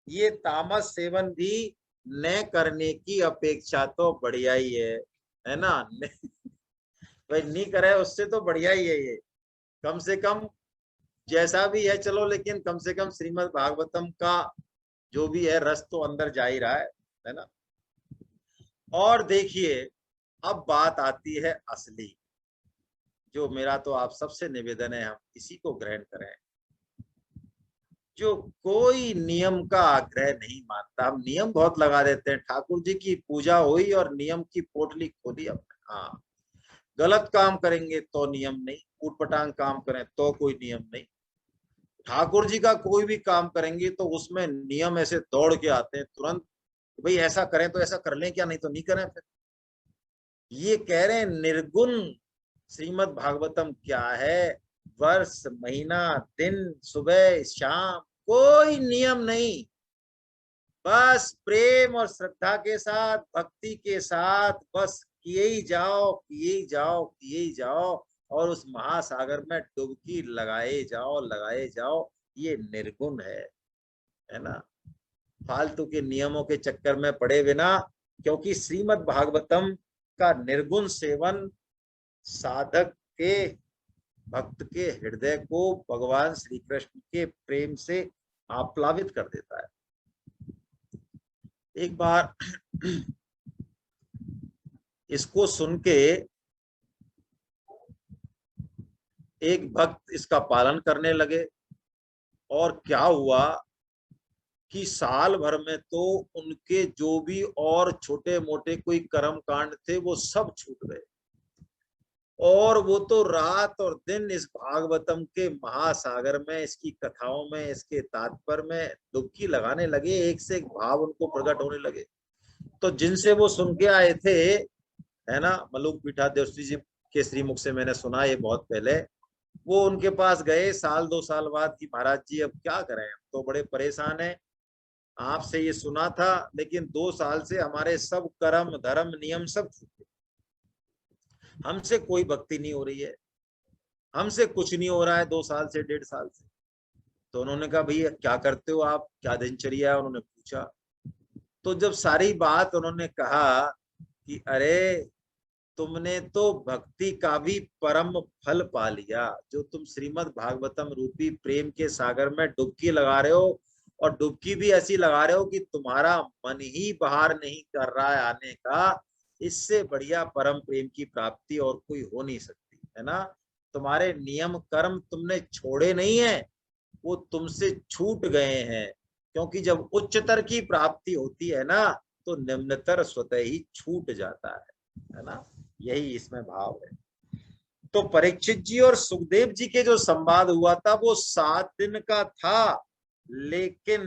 ये तामस सेवन भी न करने की अपेक्षा तो बढ़िया ही है ना। भाई नहीं करे उससे तो बढ़िया ही है ये, कम से कम जैसा भी है चलो, लेकिन कम से कम श्रीमद् भागवतम का जो भी है रस तो अंदर जा ही रहा है ना। और देखिए, अब बात आती है असली, जो मेरा तो आप सबसे निवेदन है हम इसी को ग्रहण करें। जो कोई नियम का आग्रह नहीं मानता, हम नियम बहुत लगा देते हैं, ठाकुर जी की पूजा हुई और नियम की पोटली खोली हमने, हाँ। गलत काम करेंगे तो नियम नहीं, उटपटांग काम करें तो कोई नियम नहीं, ठाकुर जी का कोई भी काम करेंगे तो उसमें नियम ऐसे दौड़ के आते हैं तुरंत, भाई ऐसा करें तो ऐसा कर लें क्या, नहीं तो नहीं करें फिर। ये कह रहे हैं निर्गुण श्रीमद् भागवतम क्या है, वर्ष महीना दिन सुबह शाम कोई नियम नहीं, बस प्रेम और श्रद्धा के साथ, भक्ति के साथ, बस किए ही जाओ, किए ही जाओ, किए ही जाओ, और उस महासागर में डुबकी लगाए जाओ, ये निर्गुण है ना। फालतू के नियमों के चक्कर में पड़े बिना, क्योंकि श्रीमद् भागवतम का निर्गुण सेवन साधक के, भक्त के हृदय को भगवान श्री कृष्ण के प्रेम से आप्लावित कर देता है। एक बार इसको सुन के एक भक्त इसका पालन करने लगे, और क्या हुआ कि साल भर में तो उनके जो भी और छोटे मोटे कोई कर्म कांड थे वो सब छूट गए, और वो तो रात और दिन इस भागवतम के महासागर में, इसकी कथाओं में, इसके तात्पर्य में डुबकी लगाने लगे। एक से एक भाव उनको प्रकट होने लगे। तो जिनसे वो सुन के आए थे, है ना, मलुक पीठाध्यक्ष जी के श्रीमुख से मैंने सुना ये बहुत पहले, वो उनके पास गए साल 2 साल बाद कि महाराज जी अब क्या करें, हम तो बड़े परेशान हैं, आपसे ये सुना था लेकिन 2 साल से हमारे सब कर्म धर्म नियम सब छूटे, हमसे कोई भक्ति नहीं हो रही है, हमसे कुछ नहीं हो रहा है 2 साल से 1.5 साल से। तो उन्होंने कहा भैया क्या करते हो आप, क्या दिनचर्या है, उन्होंने पूछा। तो जब सारी बात उन्होंने कहा कि अरे तुमने तो भक्ति का भी परम फल पा लिया, जो तुम श्रीमद् भागवतम रूपी प्रेम के सागर में डुबकी लगा रहे हो, और डुबकी भी ऐसी लगा रहे हो कि तुम्हारा मन ही बाहर नहीं कर रहा है आने का, इससे बढ़िया परम प्रेम की प्राप्ति और कोई हो नहीं सकती, है ना। तुम्हारे नियम कर्म तुमने छोड़े नहीं है, वो तुमसे छूट गए हैं, क्योंकि जब उच्चतर की प्राप्ति होती है ना तो निम्नतर स्वतः ही छूट जाता है ना। यही इसमें भाव है। तो परीक्षित जी और सुखदेव जी के जो संवाद हुआ था वो 7 दिन का था, लेकिन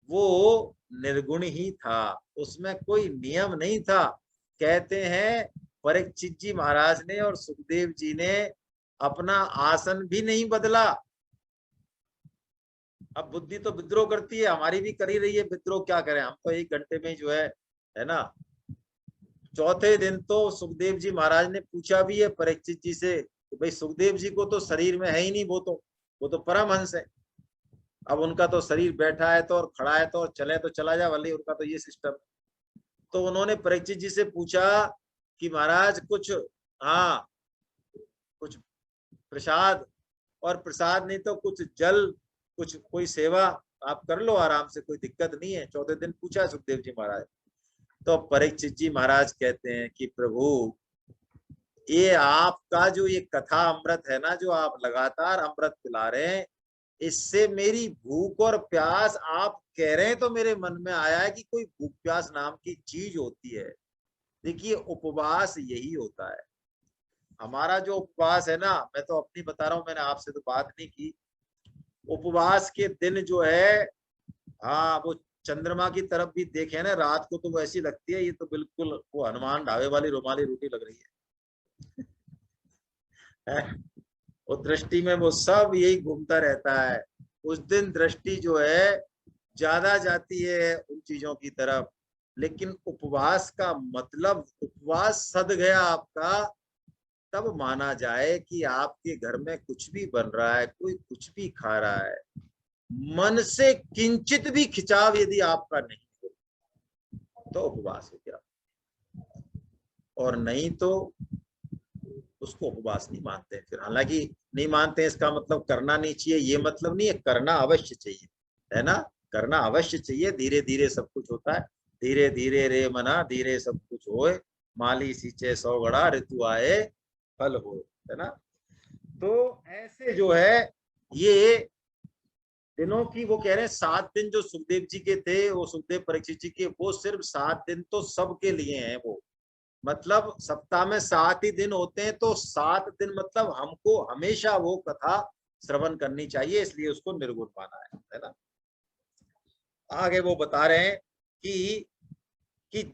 वो निर्गुण ही था, उसमें कोई नियम नहीं था। कहते हैं परीक्षित जी महाराज ने और सुखदेव जी ने अपना आसन भी नहीं बदला। अब बुद्धि तो विद्रोह करती है, हमारी भी करी रही है विद्रोह, क्या करें हम तो 1 घंटे में जो है ना। चौथे दिन तो सुखदेव जी महाराज ने पूछा भी है परीक्षित जी से कि भाई सुखदेव जी को तो शरीर में है ही नहीं, वो तो परमहंस है, अब उनका तो शरीर बैठा है तो और खड़ा है तो और चले तो चला जा वाली, उनका तो ये सिस्टम। तो उन्होंने परीक्षित जी से पूछा कि महाराज कुछ, हाँ कुछ प्रसाद, और प्रसाद नहीं तो कुछ जल, कुछ कोई सेवा आप कर लो आराम से, कोई दिक्कत नहीं है। चौथे दिन पूछा सुखदेव जी महाराज। तो परीक्षित जी महाराज कहते हैं कि प्रभु ये आपका जो ये कथा अमृत है ना, जो आप लगातार अमृत पिला रहे हैं, इससे मेरी भूख और प्यास, आप कह रहे हैं तो मेरे मन में आया है कि कोई भूख प्यास नाम की चीज होती है। देखिए उपवास यही होता है, हमारा जो उपवास है ना, मैं तो अपनी बता रहा हूँ, मैंने आपसे तो बात नहीं की। उपवास के दिन जो है, हाँ वो चंद्रमा की तरफ भी देखे ना रात को तो वो ऐसी लगती है, ये तो बिल्कुल वो हनुमान ढाबे वाली रुमाली रोटी लग रही है। वो दृष्टि में वो सब यही घूमता रहता है। उस दिन दृष्टि जो है ज्यादा जाती है उन चीजों की तरफ। लेकिन उपवास का मतलब, उपवास सद गया आपका, तब माना जाए कि आपके घर में कुछ भी बन रहा है, कोई कुछ भी खा रहा है, मन से किंचित भी खिंचाव यदि आपका नहीं हो तो उपवास हो गया, और नहीं तो उसको उपवास नहीं मानते फिर। हालांकि नहीं मानते इसका मतलब करना नहीं चाहिए ये मतलब नहीं है, करना अवश्य चाहिए, है ना, करना अवश्य चाहिए। धीरे धीरे सब कुछ होता है, धीरे धीरे रे मना धीरे सब कुछ होए, माली सींचे 100 गड़ा ऋतु आए फल हो, है ना। तो ऐसे जो है ये दिनों की, वो कह रहे हैं 7 दिन जो सुखदेव जी के थे, वो सुखदेव परीक्षित जी के, वो सिर्फ 7 दिन तो सबके लिए हैं। वो मतलब सप्ताह में 7 ही दिन होते हैं, तो 7 दिन मतलब हमको हमेशा वो कथा श्रवण करनी चाहिए, इसलिए उसको निर्गुण माना है ना। आगे वो बता रहे हैं कि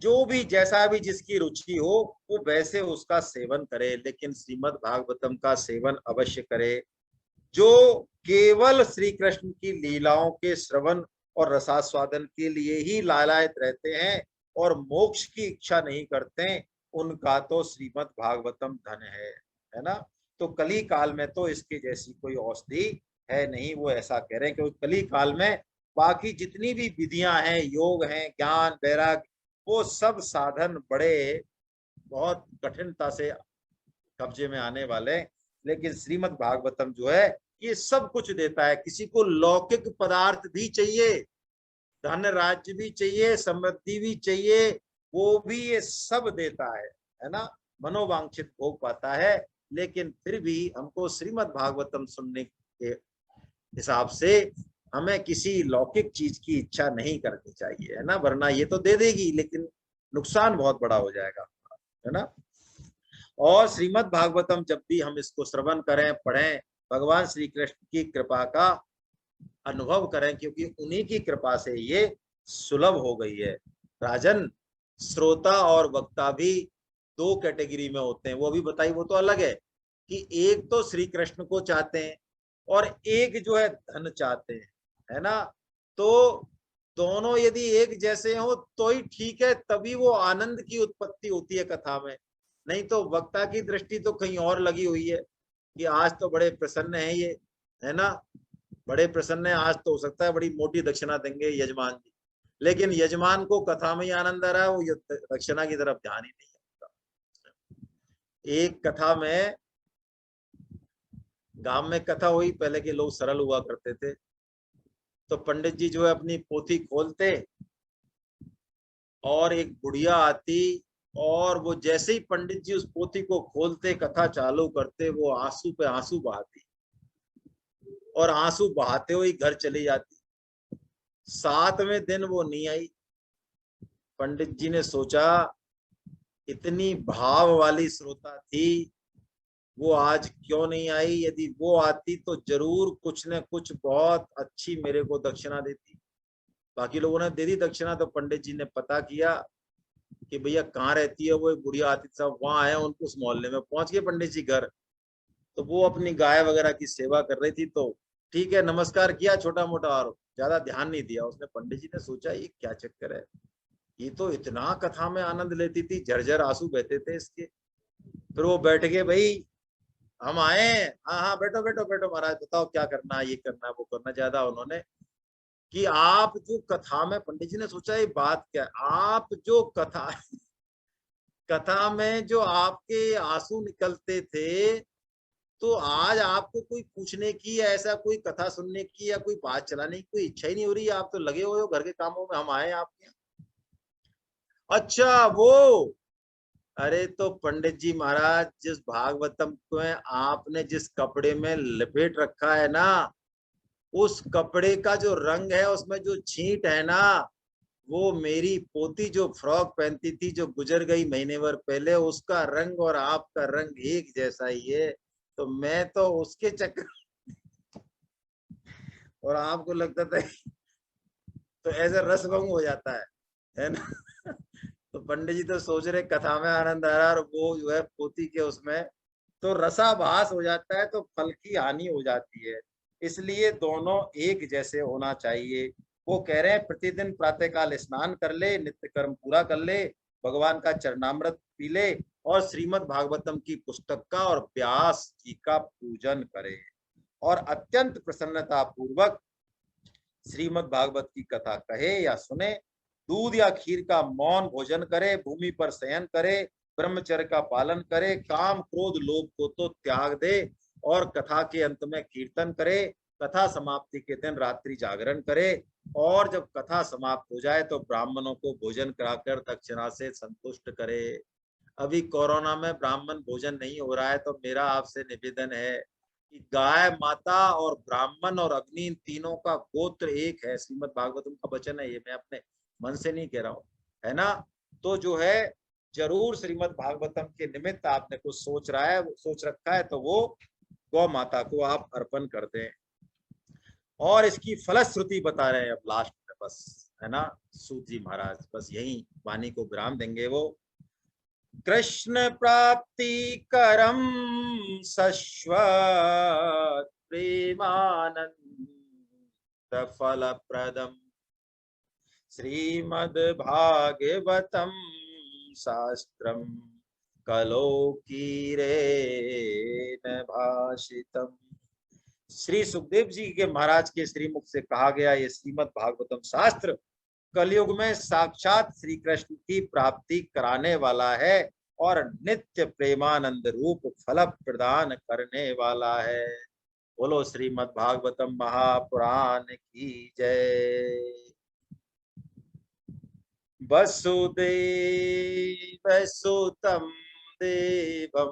जो भी जैसा भी जिसकी रुचि हो वो वैसे उसका सेवन करे, लेकिन श्रीमद् भागवतम का सेवन अवश्य करे। जो केवल श्री कृष्ण की लीलाओं के श्रवण और रसास्वादन के लिए ही लालायित रहते हैं और मोक्ष की इच्छा नहीं करते, उनका तो श्रीमद् भागवतम धन है ना। तो कली काल में तो इसके जैसी कोई औषधि है नहीं, वो ऐसा कह रहे हैं। क्योंकि कली काल में बाकी जितनी भी विधियां हैं, योग हैं, ज्ञान वैराग्य, वो सब साधन बड़े बहुत कठिनता से कब्जे में आने वाले। लेकिन श्रीमद् भागवतम जो है ये सब कुछ देता है। किसी को लौकिक पदार्थ भी चाहिए, धन राज्य भी चाहिए, समृद्धि भी चाहिए, वो भी ये सब देता है ना, मनोवांछित भोग पाता है। लेकिन फिर भी हमको श्रीमद् भागवतम सुनने के हिसाब से हमें किसी लौकिक चीज की इच्छा नहीं करनी चाहिए, है ना, वरना ये तो दे देगी लेकिन नुकसान बहुत बड़ा हो जाएगा, है ना। और श्रीमद् भागवतम जब भी हम इसको श्रवण करें, पढ़ें, भगवान श्री कृष्ण की कृपा का अनुभव करें, क्योंकि उन्हीं की कृपा से ये सुलभ हो गई है। राजन, श्रोता और वक्ता भी दो कैटेगरी में होते हैं, वो भी बताई, वो तो अलग है कि एक तो श्री कृष्ण को चाहते हैं और एक जो है धन चाहते हैं, है ना। तो दोनों यदि एक जैसे हो तो ही ठीक है, तभी वो आनंद की उत्पत्ति होती है कथा में। नहीं तो वक्ता की दृष्टि तो कहीं और लगी हुई है कि आज तो बड़े प्रसन्न है ये, है ना, बड़े प्रसन्न है, आज तो हो सकता है बड़ी मोटी दक्षिणा देंगे यजमान जी, लेकिन यजमान को कथा में ही आनंद आ रहा है, वो दक्षिणा की तरफ ध्यान ही नहीं है। एक कथा में, गांव में कथा हुई, पहले के लोग सरल हुआ करते थे, तो पंडित जी जो है अपनी पोथी खोलते और एक बुढ़िया आती, और वो जैसे ही पंडित जी उस पोथी को खोलते, कथा चालू करते, वो आंसू पे आंसू बहाती और आंसू बहाते हुए घर चली जाती। 7वें दिन वो नहीं आई। पंडित जी ने सोचा इतनी भाव वाली श्रोता थी, वो आज क्यों नहीं आई, यदि वो आती तो जरूर कुछ न कुछ बहुत अच्छी मेरे को दक्षिणा देती। बाकी लोगों ने दे दी दक्षिणा, तो पंडित जी ने पता किया कि भैया कहाँ रहती है वो बुढ़िया आती, साहब वहां आए, उनको उस मोहल्ले में पहुंच गए पंडित जी घर। तो वो अपनी गाय वगैरह की सेवा कर रही थी, तो ठीक है नमस्कार किया छोटा मोटा, और ज्यादा ध्यान नहीं दिया उसने। पंडित जी ने सोचा ये क्या चक्कर है, ये तो इतना कथा में आनंद लेती थी, झरझर आंसू बहते थे इसके। फिर वो बैठ गए, भाई हम आए, हाँ हाँ बैठो बैठो बैठो महाराज, बताओ क्या करना है, ये करना है वो करना। ज्यादा उन्होंने कि आप जो कथा में, पंडित जी ने सोचा ये बात क्या है, आप जो कथा कथा में जो आपके आंसू निकलते थे, तो आज आपको कोई पूछने की या ऐसा कोई कथा सुनने की या कोई बात चलाने की कोई इच्छा ही नहीं हो रही, आप तो लगे हुए हो घर के कामों में, हम आए आपके यहाँ। अच्छा वो, अरे तो पंडित जी महाराज, जिस भागवतम को आपने जिस कपड़े में लपेट रखा है ना, उस कपड़े का जो रंग है, उसमें जो छींट है ना, वो मेरी पोती जो फ्रॉक पहनती थी, जो गुजर गई महीने भर पहले, उसका रंग और आपका रंग एक जैसा ही है। तो मैं तो उसके चक्कर और आपको लगता था तो ऐसे रसभंग हो जाता है ना। तो पंडित जी तो सोच रहे कथा में आनंद आ रहा है, और वो जो है पोती के उसमें तो रसाभास हो जाता है, तो फल की हानि हो जाती है। इसलिए दोनों एक जैसे होना चाहिए। वो कह रहे हैं प्रतिदिन प्रातःकाल स्नान कर ले, नित्य कर्म पूरा कर ले, भगवान का चरणामृत पी ले, और श्रीमद् भागवतम की पुस्तक का और व्यास जी का पूजन करे, और अत्यंत प्रसन्नता पूर्वक श्रीमद् भागवत की कथा कहे या सुने, दूध या खीर का मौन भोजन करे, भूमि पर शयन करे, ब्रह्मचर्य का पालन करे, काम क्रोध लोभ को तो त्याग दे, और कथा के अंत में कीर्तन करे, कथा समाप्ति के दिन रात्रि जागरण करे, और जब कथा समाप्त हो जाए तो ब्राह्मणों को भोजन कराकर दक्षिणा से संतुष्ट करे। अभी कोरोना में ब्राह्मण भोजन नहीं हो रहा है, तो मेरा आपसे निवेदन है कि गाय माता और ब्राह्मण और अग्नि, इन तीनों का गोत्र एक है, श्रीमद् भागवतम का वचन है, ये मैं अपने मन से नहीं कह रहा हूँ, है ना। तो जो है जरूर श्रीमद् भागवतम के निमित्त आपने कुछ सोच रहा है, सोच रखा है, तो वो गौ माता को आप अर्पण कर दें। और इसकी फलश्रुति बता रहे हैं अब लास्ट में, बस, है ना, सूत जी महाराज बस यही वाणी को विराम देंगे वो। कृष्ण प्राप्ति करम शश्वत प्रेमानंद फलप्रदम श्रीमद् भागवतम शास्त्रम कलो कीरेन भाषितम। श्री सुखदेव जी के महाराज के श्रीमुख से कहा गया ये श्रीमद् भागवतम शास्त्र कलयुग में साक्षात श्री कृष्ण की प्राप्ति कराने वाला है और नित्य प्रेमानंद रूप फल प्रदान करने वाला है। बोलो श्रीमद् भागवतम महापुराण की जय। वसुदेव सुतं देवं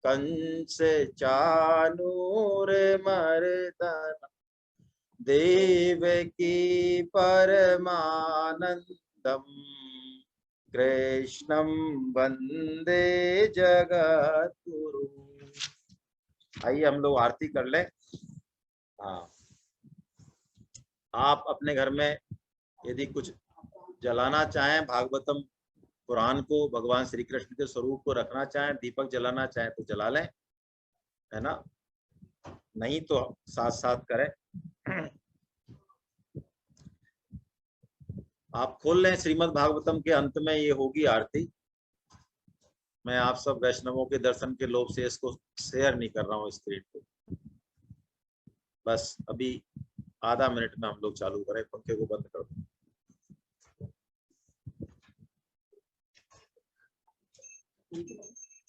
कंस चाणूरमर्दनं देवकी परमानंदम कृष्णं वंदे जगद्गुरु। आइए हम लोग आरती कर लें। हाँ, आप अपने घर में यदि कुछ जलाना चाहें, भागवतम पुराण को, भगवान श्री कृष्ण के स्वरूप को रखना चाहें, दीपक जलाना चाहें तो जला लें, है ना, नहीं तो साथ साथ करें। आप खोल लें। श्रीमद् भागवतम के अंत में ये होगी आरती। मैं आप सब वैष्णवों के दर्शन के लोभ से इसको शेयर नहीं कर रहा हूँ स्क्रीन पे। बस अभी आधा मिनट में हम लोग चालू करें। पंखे को बंद कर दो।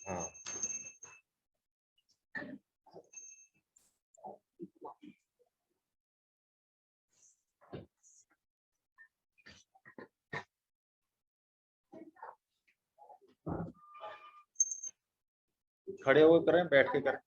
हाँ, खड़े हो करें, बैठ के करें।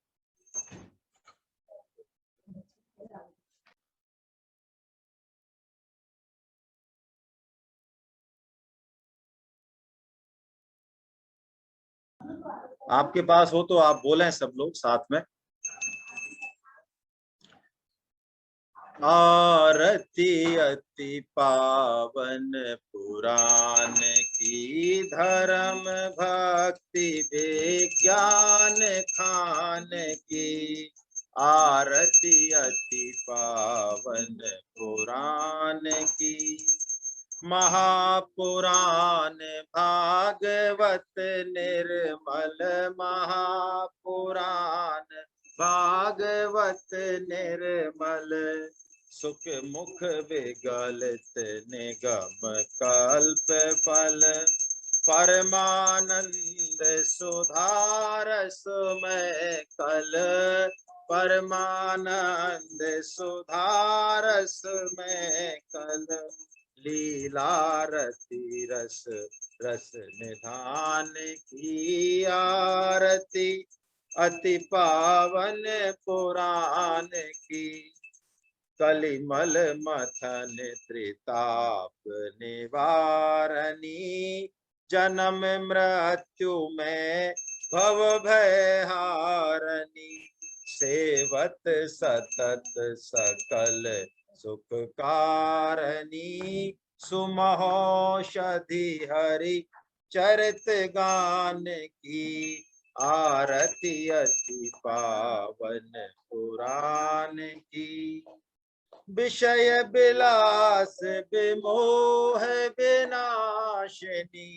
आपके पास हो तो आप बोलें सब लोग साथ में। आरती अति पावन पुराण की, धर्म भक्ति विज्ञान खान की। आरती अति पावन पुराण की, महापुराण भागवत निर्मल। महापुराण भागवत निर्मल, सुख मुख विगलित निगम कल्प फल। परमानंद सुधारस में कल, परमानंद सुधारस में कल। लीला रति रस रस निधान की, आरती अति पावन पुराण की। कलिमल मथन त्रिताप निवारणी, जन्म मृत्यु में भव भय हारणी। सेवत सतत सकल सुख कारणी, सुमहोषधि हरि चरित गान की। आरती अति पावन पुराण की। विषय विलास विमोह विनाशिनी,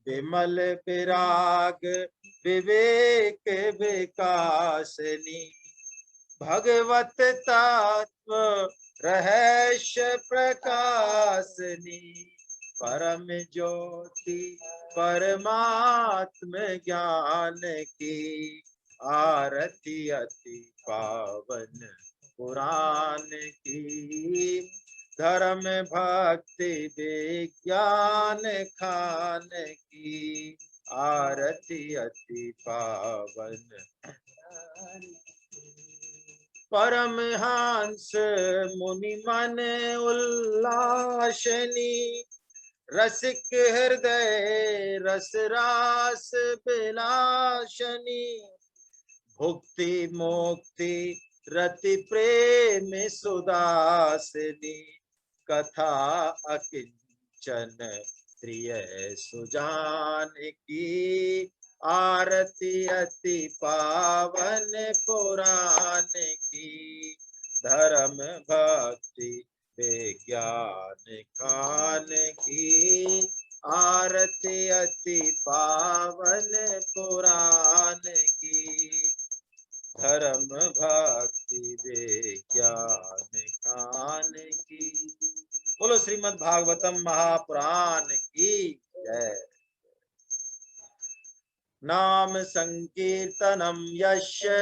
विमल विराग विवेक विकासनी। भगवत तत्व रहस्य प्रकाशनी, परम ज्योति परमात्म ज्ञान की। आरती अति पावन पुराण की, धर्म भक्ति विज्ञान खान की। आरती अति पावन। परमहंस मुनि मन उल्लासनी, रसिक हृदय रस रास विलासनी। भुक्ति मुक्ति रति प्रेम सुदासिनी, कथा अकिंचन प्रिय सुजान की। आरती अति पावन पुराण की, धर्म भक्ति विज्ञान खान की। आरती अति पावन श्रीमद् भागवतम महापुराण की जय। नाम संकीर्तनम यस्य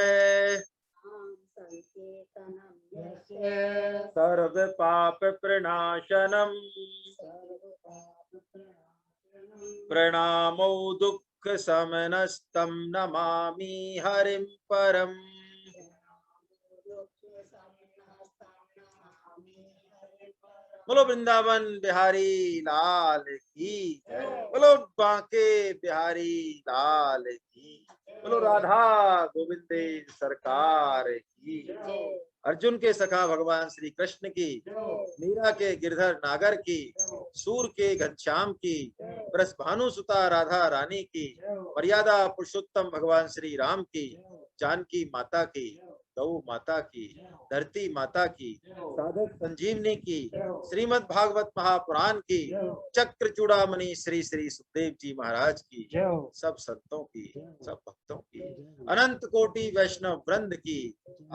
सर्व पाप प्रणाशनम प्रणामो दुख समनस्तम नमामि हरिं परम। बोलो वृंदावन बिहारी लाल की जय। बोलो बांके बिहारी लाल की। बोलो राधा गोविंदे सरकार की। अर्जुन के सखा भगवान श्री कृष्ण की, मीरा के गिरधर नागर की, सूर के घनश्याम की, बृषभानु सुता राधा रानी की, मर्यादा पुरुषोत्तम भगवान श्री राम की, जानकी माता की, गौ माता की, धरती माता की, साधक संजीवनी की, श्रीमद् भागवत महापुराण की, चक्र चूड़ामणि श्री श्री सुखदेव जी महाराज की, सब संतों की, सब भक्तों की, अनंत कोटि वैष्णव वृंद की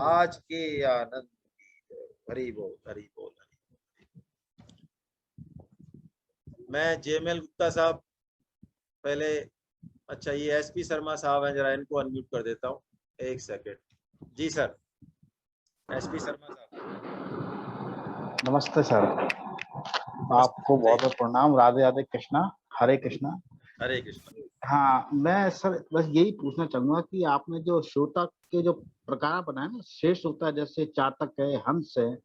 आज के आनंद की। हरि बोल हरि बोल हरि। मैं जेएमएल गुप्ता साहब पहले, अच्छा ये एसपी शर्मा साहब हैं, जरा इनको अनम्यूट कर देता हूँ, एक सेकेंड। जी सर, एसपी शर्मा साहब। नमस्ते सर, आपको बहुत बहुत प्रणाम। राधे राधे, कृष्णा, हरे कृष्णा। हरे कृष्णा। हाँ, मैं सर बस यही पूछना चाहूंगा कि आपने जो श्रोता के जो प्रकार बनाए ना, श्रेष्ठ श्रोता, जैसे चातक है, हंस है,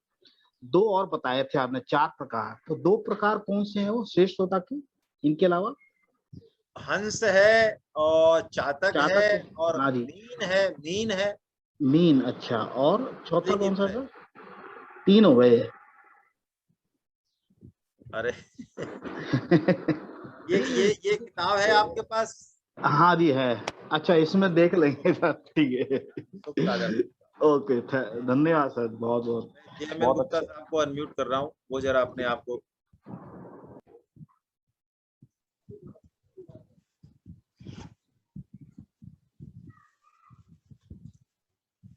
दो और बताए थे आपने, 4 प्रकार, तो 2 प्रकार कौन से हैं वो श्रेष्ठ श्रोता के, इनके अलावा? हंस है और चातक है और हाँ जी, मीन है। मीन है, मीन, अच्छा, और चौथा कौन सा है। सर? 3 हो गए। अरे ये किताब है आपके पास? हाँ जी है। अच्छा, इसमें देख लेंगे सर, ठीक है। ओके, धन्यवाद सर, बहुत बहुत। जेएमएल गुप्ता साहब को अनम्यूट कर रहा हूँ, वो जरा अपने आप को।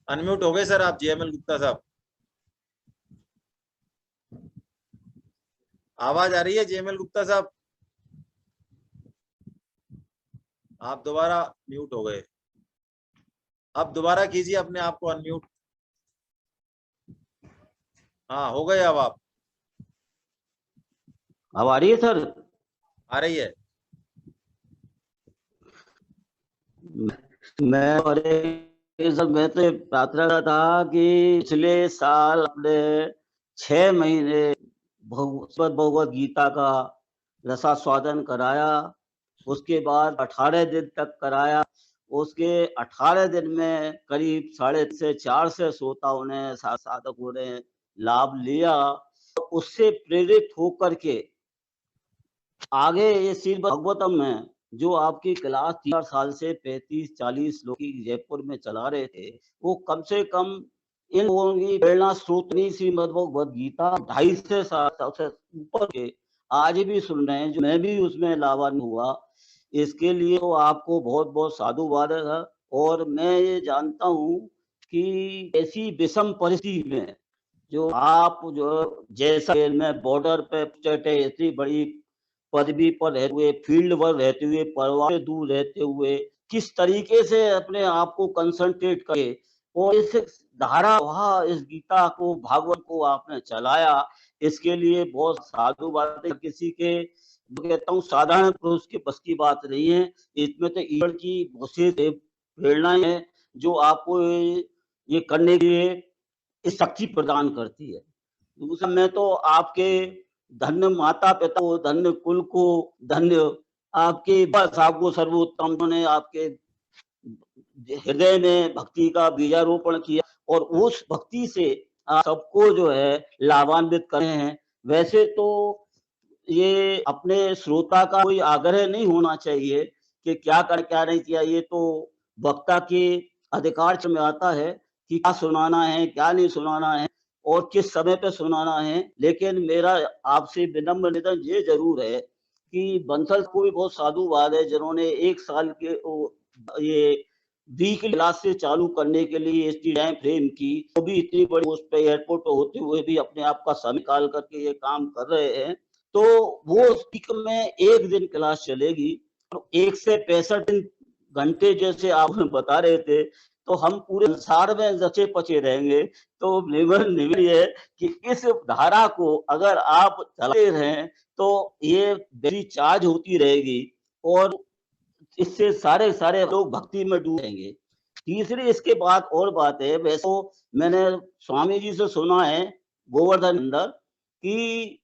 अनम्यूट हो गए सर आप, जेएमएल गुप्ता साहब। आवाज आ रही है जेएमएल गुप्ता साहब? आप दोबारा म्यूट हो गए, अब दोबारा कीजिए अपने आप को अनम्यूट। हाँ, हो गए अब आप। अब आ रही है सर? आ रही है। मैं तो प्रार्थना कर था कि पिछले साल आपने 6 महीने भगवत गीता का रसास्वादन कराया, उसके बाद 18 दिन तक कराया। उसके 18 दिन में करीब 3.5 से 4 से श्रोताओं ने, साधकों ने लाभ लिया। उससे प्रेरित होकर के आगे ये श्रीमद् भागवतम में जो आपकी क्लास 4 साल से 35-40 लोग की जयपुर में चला रहे थे, वो कम से कम इन लोगों की प्रेरणा स्रोत नहीं, श्रीमद् भगवत गीता 2.5 से 7 साल से ऊपर के आज भी सुन रहे हैं, जो मैं भी उसमें लाभान्वित हुआ। इसके लिए तो आपको बहुत बहुत साधुवाद है। और मैं ये जानता हूँ कि ऐसी विषम परिस्थिति में जो आप जो जैसा में बॉर्डर पे इतनी बड़ी पदवी पर रहते हुए, फील्ड पर रहते हुए, परिवार से दूर रहते हुए, किस तरीके से अपने आप को कंसंट्रेट करे और इस धारा वहाँ इस गीता को, भागवत को आपने चलाया, इसके लिए बहुत साधुवाद है। किसी के, कहता हूँ, साधारण पुरुष के बस की बात नहीं है। इसमें तो ईश्वर की विशेष प्रेरणाएं है जो आपको ये करने के लिए शक्ति प्रदान करती है। दूसरा, मैं तो आपके धन्य माता पिता को, धन्य कुल को, धन्य आपके बस आपको सर्वोत्तम ने आपके हृदय में भक्ति का बीजारोपण किया और उस भक्ति से आप सबको जो है लाभान्वित कर रहे हैं। वैसे तो ये अपने श्रोता का कोई आग्रह नहीं होना चाहिए कि क्या कर क्या नहीं किया, ये तो वक्ता के अधिकार में आता है कि क्या सुनाना है, क्या नहीं सुनाना है और किस समय पे सुनाना है। लेकिन मेरा आपसे विनम्र निवेदन ये जरूर है कि बंसल को भी बहुत साधुवाद है जिन्होंने 1 साल के ये वीकली क्लास से चालू करने के लिए इसकी टाइम फ्रेम की, तो भी इतनी बड़ी उस पे एयरपोर्ट होते हुए भी अपने आप का समय निकाल करके ये काम कर रहे हैं। तो वो वीक में एक दिन क्लास चलेगी, तो 1 से 65 घंटे जैसे आप बता रहे थे, तो हम पूरे संसार में रचे पचे रहेंगे। तो निवेदन ये है कि इस धारा को अगर आप चलाते रहें तो ये बैटरी चार्ज होती रहेगी और इससे सारे लोग भक्ति में डूबेंगे। तीसरी इसके बाद और बात है, वैसे तो मैंने स्वामी जी से सुना है गोवर्धन अंदर कि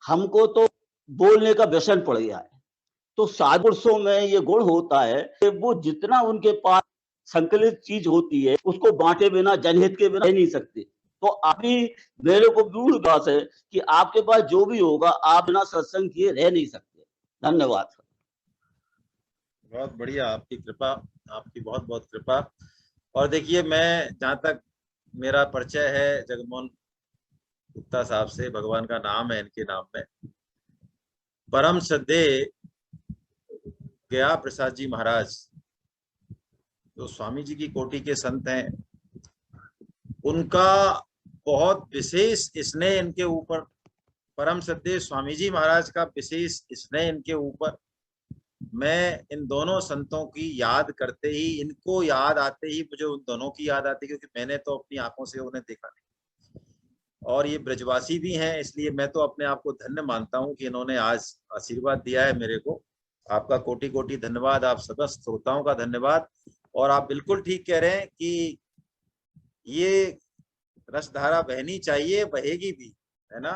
हमको तो बोलने का व्यसन पड़ गया है। तो साधुपुरुषों में ये गुण होता है कि वो जितना उनके पास संकलित चीज होती है उसको बांटे बिना, जनहित के बिना रह नहीं सकते। तो अभी मेरे को पूर्ण विश्वास है कि आपके पास जो भी होगा आप बिना सत्संग किए रह नहीं सकते। धन्यवाद। बहुत बढ़िया, आपकी कृपा, आपकी बहुत बहुत कृपा। और देखिए, मैं जहाँ तक मेरा परिचय है जगमोहन गुप्ता साहब से, भगवान का नाम है इनके नाम में, परम श्रद्धेय गया प्रसाद जी महाराज जो स्वामी जी की कोटि के संत हैं, उनका बहुत विशेष स्नेह इनके ऊपर, परम श्रद्धेय स्वामी जी महाराज का विशेष स्नेह इनके ऊपर। मैं इन दोनों संतों की याद करते ही, इनको याद आते ही मुझे उन दोनों की याद आती, क्योंकि मैंने तो अपनी आंखों से उन्हें देखा नहीं, और ये ब्रजवासी भी हैं, इसलिए मैं तो अपने आप को धन्य मानता हूं कि इन्होंने आज आशीर्वाद दिया है मेरे को। आपका कोटि कोटि धन्यवाद, आप समस्त श्रोताओं का धन्यवाद। और आप बिल्कुल ठीक कह रहे हैं कि ये रसधारा बहनी चाहिए, बहेगी भी, है ना।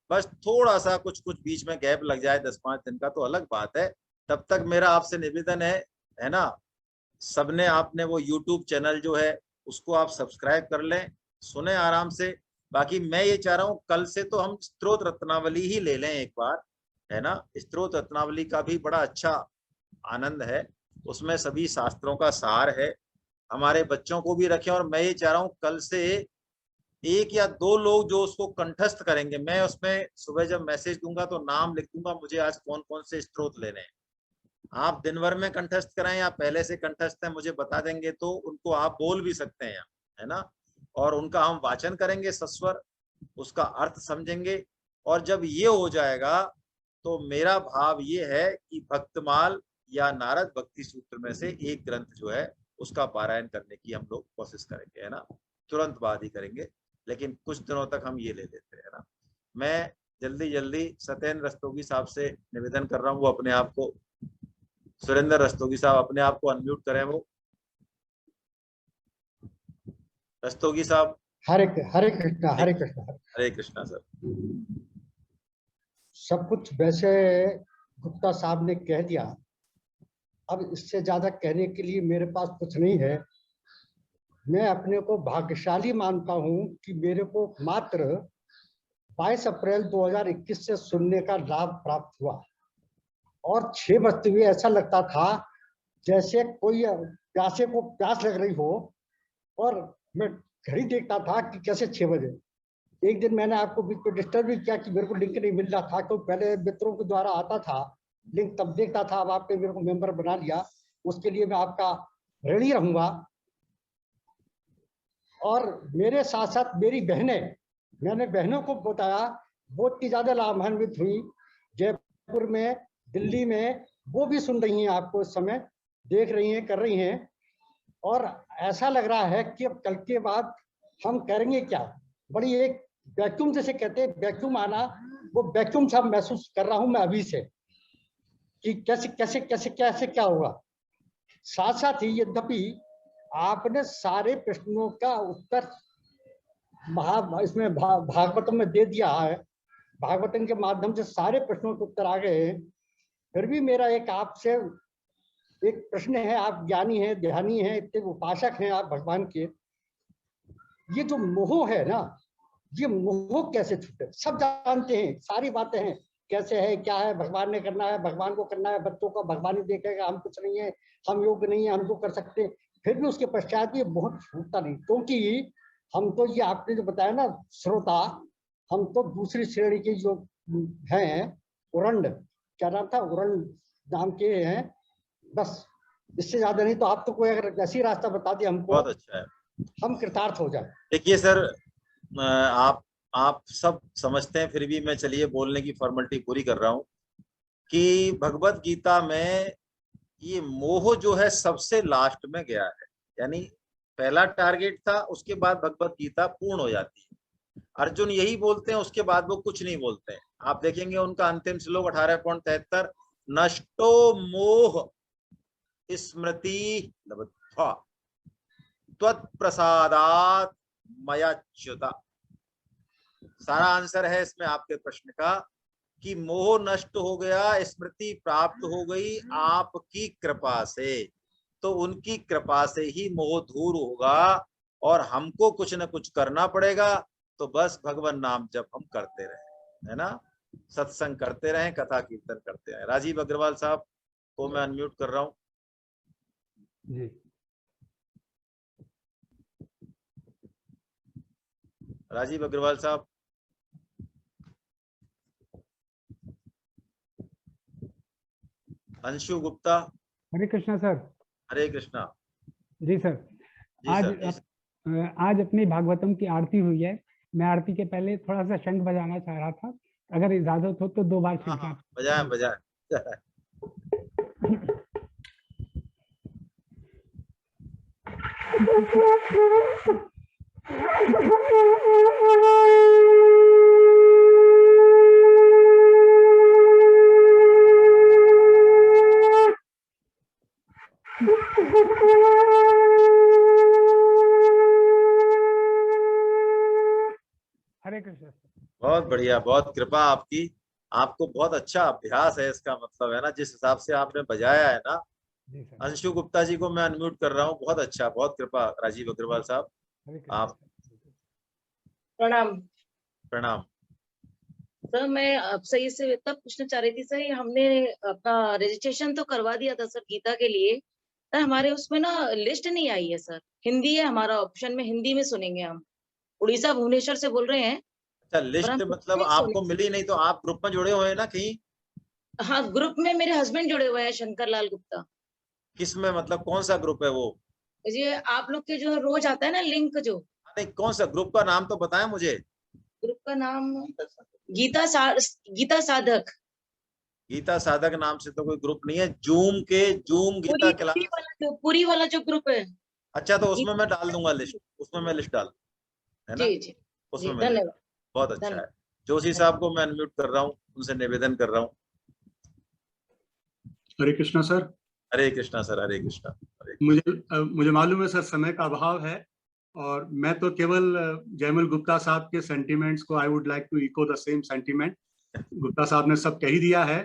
बस थोड़ा सा कुछ बीच में गैप लग जाए 10-5 दिन का तो अलग बात है। तब तक मेरा आपसे निवेदन है ना, सबने आपने वो YouTube चैनल जो है उसको आप सब्सक्राइब कर लें, सुने आराम से। बाकी मैं ये चाह रहा हूँ कल से तो हम स्त्रोत रत्नावली ही ले लें एक बार, है ना। स्त्रोत रत्नावली का भी बड़ा अच्छा आनंद है, उसमें सभी शास्त्रों का सार है। हमारे बच्चों को भी रखें, और मैं ये चाह रहा हूँ कल से 1 या 2 लोग जो उसको कंठस्थ करेंगे, मैं उसमें सुबह जब मैसेज दूंगा तो नाम लिख दूंगा, मुझे आज कौन कौन से स्त्रोत लेने हैं। आप दिन भर में कंठस्थ कराएं या पहले से कंठस्थ है मुझे बता देंगे तो उनको आप बोल भी सकते हैं, है ना। और उनका हम वाचन करेंगे सस्वर, उसका अर्थ समझेंगे। और जब ये हो जाएगा तो मेरा भाव ये है कि भक्तमाल या नारद भक्ति सूत्र में से एक ग्रंथ जो है उसका पारायण करने की हम लोग कोशिश करेंगे, है ना। तुरंत बाद ही करेंगे, लेकिन कुछ दिनों तक हम ये ले लेते हैं ना। मैं जल्दी सत्येंद्र रस्तोगी साहब से निवेदन कर रहा हूँ, वो अपने आप को, सुरेंद्र रस्तोगी साहब अपने आप को अनम्यूट करें। वो रस्तोगी साहब। हरे कृष्णा हरे कृष्णा। हरे कृष्णा सर। सब कुछ वैसे गुप्ता साहब ने कह दिया, अब इससे ज्यादा कहने के लिए मेरे पास कुछ नहीं है। मैं अपने को भाग्यशाली मानता हूं कि मेरे को मात्र 22 अप्रैल 2021 से सुनने का लाभ प्राप्त हुआ, और 6 बजते हुए ऐसा लगता था जैसे कोई प्यासे को प्यास लग रही हो, और मैं घड़ी देखता था कि कैसे 6 बजे। एक दिन मैंने आपको बीच में डिस्टर्ब भी किया कि मेरे को लिंक नहीं मिल रहा था, क्योंकि पहले मित्रों के द्वारा आता था लिंक, तब देखता था। अब आपने मेरे को मेंबर बना लिया, उसके लिए मैं आपका ऋणी रहूंगा। और मेरे साथ साथ मेरी बहनें, मैंने बहनों को बताया, वो इतनी ज्यादा लाभान्वित हुई, जयपुर में, दिल्ली में, वो भी सुन रही हैं आपको इस समय, देख रही हैं, कर रही हैं। और ऐसा लग रहा है कि अब कल के बाद हम करेंगे क्या, बड़ी एक वैक्यूम जैसे कहते हैं, वैक्यूम आना, वो वैक्यूम सा महसूस कर रहा हूं मैं अभी से कि कैसे कैसे कैसे कैसे क्या होगा। साथ साथ ही यद्यपि आपने सारे प्रश्नों का उत्तर इसमें भागवतम में दे दिया है, भागवतम के माध्यम से सारे प्रश्नों के उत्तर आ गए हैं, फिर भी मेरा एक आपसे एक प्रश्न है। आप ज्ञानी हैं, ध्यानी हैं, इतने उपासक हैं आप भगवान के, ये जो मोह है ना, ये मोह कैसे छूटे? सब जानते हैं, सारी बातें हैं कैसे है, क्या है, भगवान ने करना है, भगवान को करना है, बच्चों का भगवान ही देखेगा, हम कुछ नहीं है, हम योग्य नहीं है, हमको कर सकते। फिर भी उसके पश्चात ये मोह छूटता नहीं, क्योंकि हम तो ये आपने जो बताया ना श्रोता, हम तो दूसरी श्रेणी के जो हैं, उरंड, क्या नाम था, उरंड नाम के हैं, बस इससे ज्यादा नहीं। तो आप तो कोई अगर ऐसी रास्ता बता दिया हमको, बहुत अच्छा है, हम कृतार्थ हो जाए। देखिए सर, आप आप सब समझते हैं, फिर भी मैं चलिए बोलने की फॉर्मेलिटी पूरी कर रहा हूं कि भगवत गीता में ये मोह जो है सबसे लास्ट में गया है, यानी पहला टारगेट था, उसके बाद भगवत गीता पूर्ण हो जाती है। अर्जुन यही बोलते हैं, उसके बाद वो कुछ नहीं बोलते हैं। आप देखेंगे उनका अंतिम श्लोक 18.73, नष्टो मोह स्मृति लब्ध्वा त्वत्प्रसादात् मयाच्युता। सारा आंसर है इसमें आपके प्रश्न का कि मोह नष्ट हो गया, स्मृति प्राप्त हो गई आपकी कृपा से। तो उनकी कृपा से ही मोह दूर होगा और हमको कुछ न कुछ करना पड़ेगा। तो बस भगवान नाम जब हम करते रहे, है ना, सत्संग करते रहें, कथा कीर्तन करते रहें। राजीव अग्रवाल साहब को मैं अनम्यूट कर रहा हूँ जी। राजीव अग्रवाल साहब। अंशु गुप्ता। हरे कृष्णा सर। हरे कृष्णा। जी सर। जी आज सर। आज अपनी भागवतम की आरती हुई है। मैं आरती के पहले थोड़ा सा शंख बजाना चाह रहा था, अगर इजाजत हो तो 2 बार हाँ, शंख। बजाएं बजाएं। हरे कृष्ण। बहुत बढ़िया, बहुत कृपा आपकी। आपको बहुत अच्छा अभ्यास है, इसका मतलब है ना, जिस हिसाब से आपने बजाया है ना। जी सर। अंशु गुप्ता जी को मैं अनम्यूट कर रहा हूँ। बहुत अच्छा, बहुत कृपा राजीव अग्रवाल साहब। हरे कृष्ण। आप। प्रणाम प्रणाम। सर। मैं आपसे ये तब पूछना चाह रही थी सर, हमने अपना रजिस्ट्रेशन तो करवा दिया था सर गीता के लिए, सर हमारे उसमें ना लिस्ट नहीं आई है सर। हिंदी है हमारा ऑप्शन में, हिंदी में सुनेंगे हम। उड़ीसा भुवनेश्वर से बोल रहे हैं। अच्छा, पर लिस्ट हम मतलब आपको मिली नहीं, तो आप ग्रुप में जुड़े हुए हैं ना कहीं? हाँ, ग्रुप में मेरे हस्बैंड जुड़े हुए हैं, शंकर लाल गुप्ता। किस में, मतलब कौन सा ग्रुप है वो? ये आप लोग के जो रोज आता है ना लिंक, जो नहीं, कौन सा ग्रुप का नाम तो बताएं मुझे। ग्रुप का नाम गीता साधक। गीता साधक नाम से तो कोई ग्रुप नहीं है। Zoom Gita class. पूरी वाला जो ग्रुप है। अच्छा, तो उसमें मैं डाल दूंगा लिस्ट, उसमें मैं लिस्ट डाल, है ना, जी जी उसमें जी, मैं लिस्ट। धन्यवाद। बहुत अच्छा है। जोशी साहब को मैं अनम्यूट कर रहा हूँ, उनसे निवेदन कर रहा हूँ। हरे कृष्णा सर। हरे कृष्णा सर। हरे कृष्णा। मुझे मालूम है सर समय का अभाव है, और मैं तो केवल जयमल गुप्ता साहब के सेंटिमेंट्स को I would like to echo the same sentiment. Gupta साहब ने सब कह ही दिया है।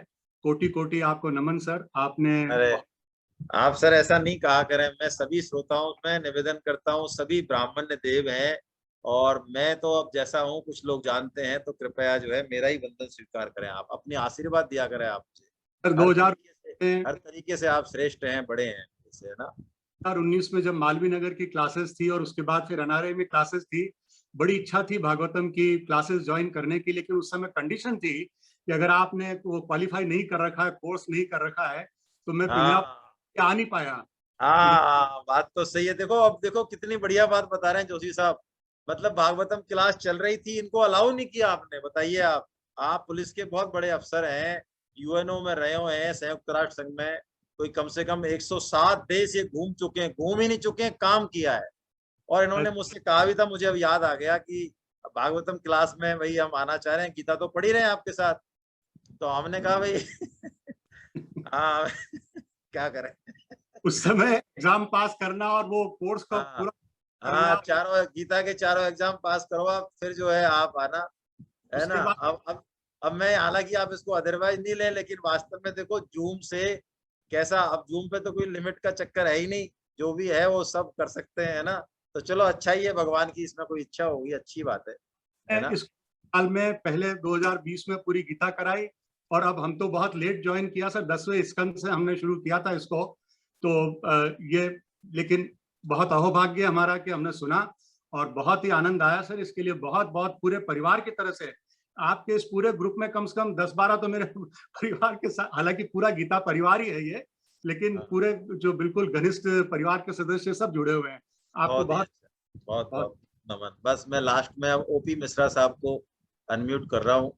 कोटि कोटि आपको नमन सर। आपने अरे आप सर ऐसा नहीं कहा करें। मैं सभी श्रोताओं में निवेदन करता हूँ, सभी ब्राह्मण देव हैं और मैं तो अब जैसा हूँ कुछ लोग जानते हैं, तो कृपया जो है मेरा ही वंदन स्वीकार करें। आप अपनी आशीर्वाद दिया करें। आप सर हर तरीके से आप श्रेष्ठ हैं, बड़े हैं, जैसे, है ना। 2019 में जब मालवीय नगर की क्लासेस थी और उसके बाद फिर अनारे में क्लासेस थी, बड़ी इच्छा थी भागवतम की क्लासेस ज्वाइन करने की, लेकिन उस समय कंडीशन थी कि अगर आपने वो क्वालिफाई नहीं कर रखा है, कोर्स नहीं कर रखा है, तो मैं आ नहीं पाया। हाँ, बात तो सही है। देखो, अब देखो कितनी बढ़िया बात बता रहे हैं जोशी साहब। मतलब भागवतम क्लास चल रही थी, इनको अलाउ नहीं किया आपने। बताइए आप पुलिस के बहुत बड़े अफसर हैं, यूएनओ में रहे हुए हैं, संयुक्त राष्ट्र संघ में। कोई कम से कम 107 देश ये घूम चुके हैं, घूम ही नहीं चुके हैं, काम किया है। और इन्होंने मुझसे कहा भी था, मुझे अब याद आ गया कि भागवतम क्लास में भाई हम आना चाह रहे हैं, गीता तो पढ़ी रहे हैं आपके साथ। तो हमने कहा भाई हाँ क्या करें। उस समय एग्जाम पास करना और वो कोर्स को पूरा हाँ, चारों गीता के चारों एग्जाम पास करवा, फिर जो है आप आना, है ना। अब मैं, हालांकि आप इसको अदरवाइज नहीं ले, लेकिन वास्तव में देखो जूम से कैसा, अब जूम पे तो कोई लिमिट का चक्कर है ही नहीं, जो भी है वो सब कर सकते हैं, है ना। तो चलो अच्छा ही है, भगवान की इसमें कोई इच्छा होगी, अच्छी बात है ना। इस साल में पहले 2020 में पूरी गीता कराई, और अब हम तो बहुत लेट ज्वाइन किया सर, 10वें स्कंद से हमने शुरू किया था इसको। तो ये, लेकिन बहुत अहोभाग्य हमारा कि हमने सुना और बहुत ही आनंद आया सर। इसके लिए बहुत बहुत पूरे परिवार की तरह से, आपके इस पूरे ग्रुप में कम से कम 10-12 तो मेरे परिवार के साथ, हालांकि पूरा गीता परिवार ही है ये, लेकिन पूरे जो बिल्कुल घनिष्ठ परिवार के सदस्य सब जुड़े हुए हैं। आपको बहुत नमन। बस मैं लास्ट में अब ओपी मिश्रा साहब को अनम्यूट कर रहा हूँ।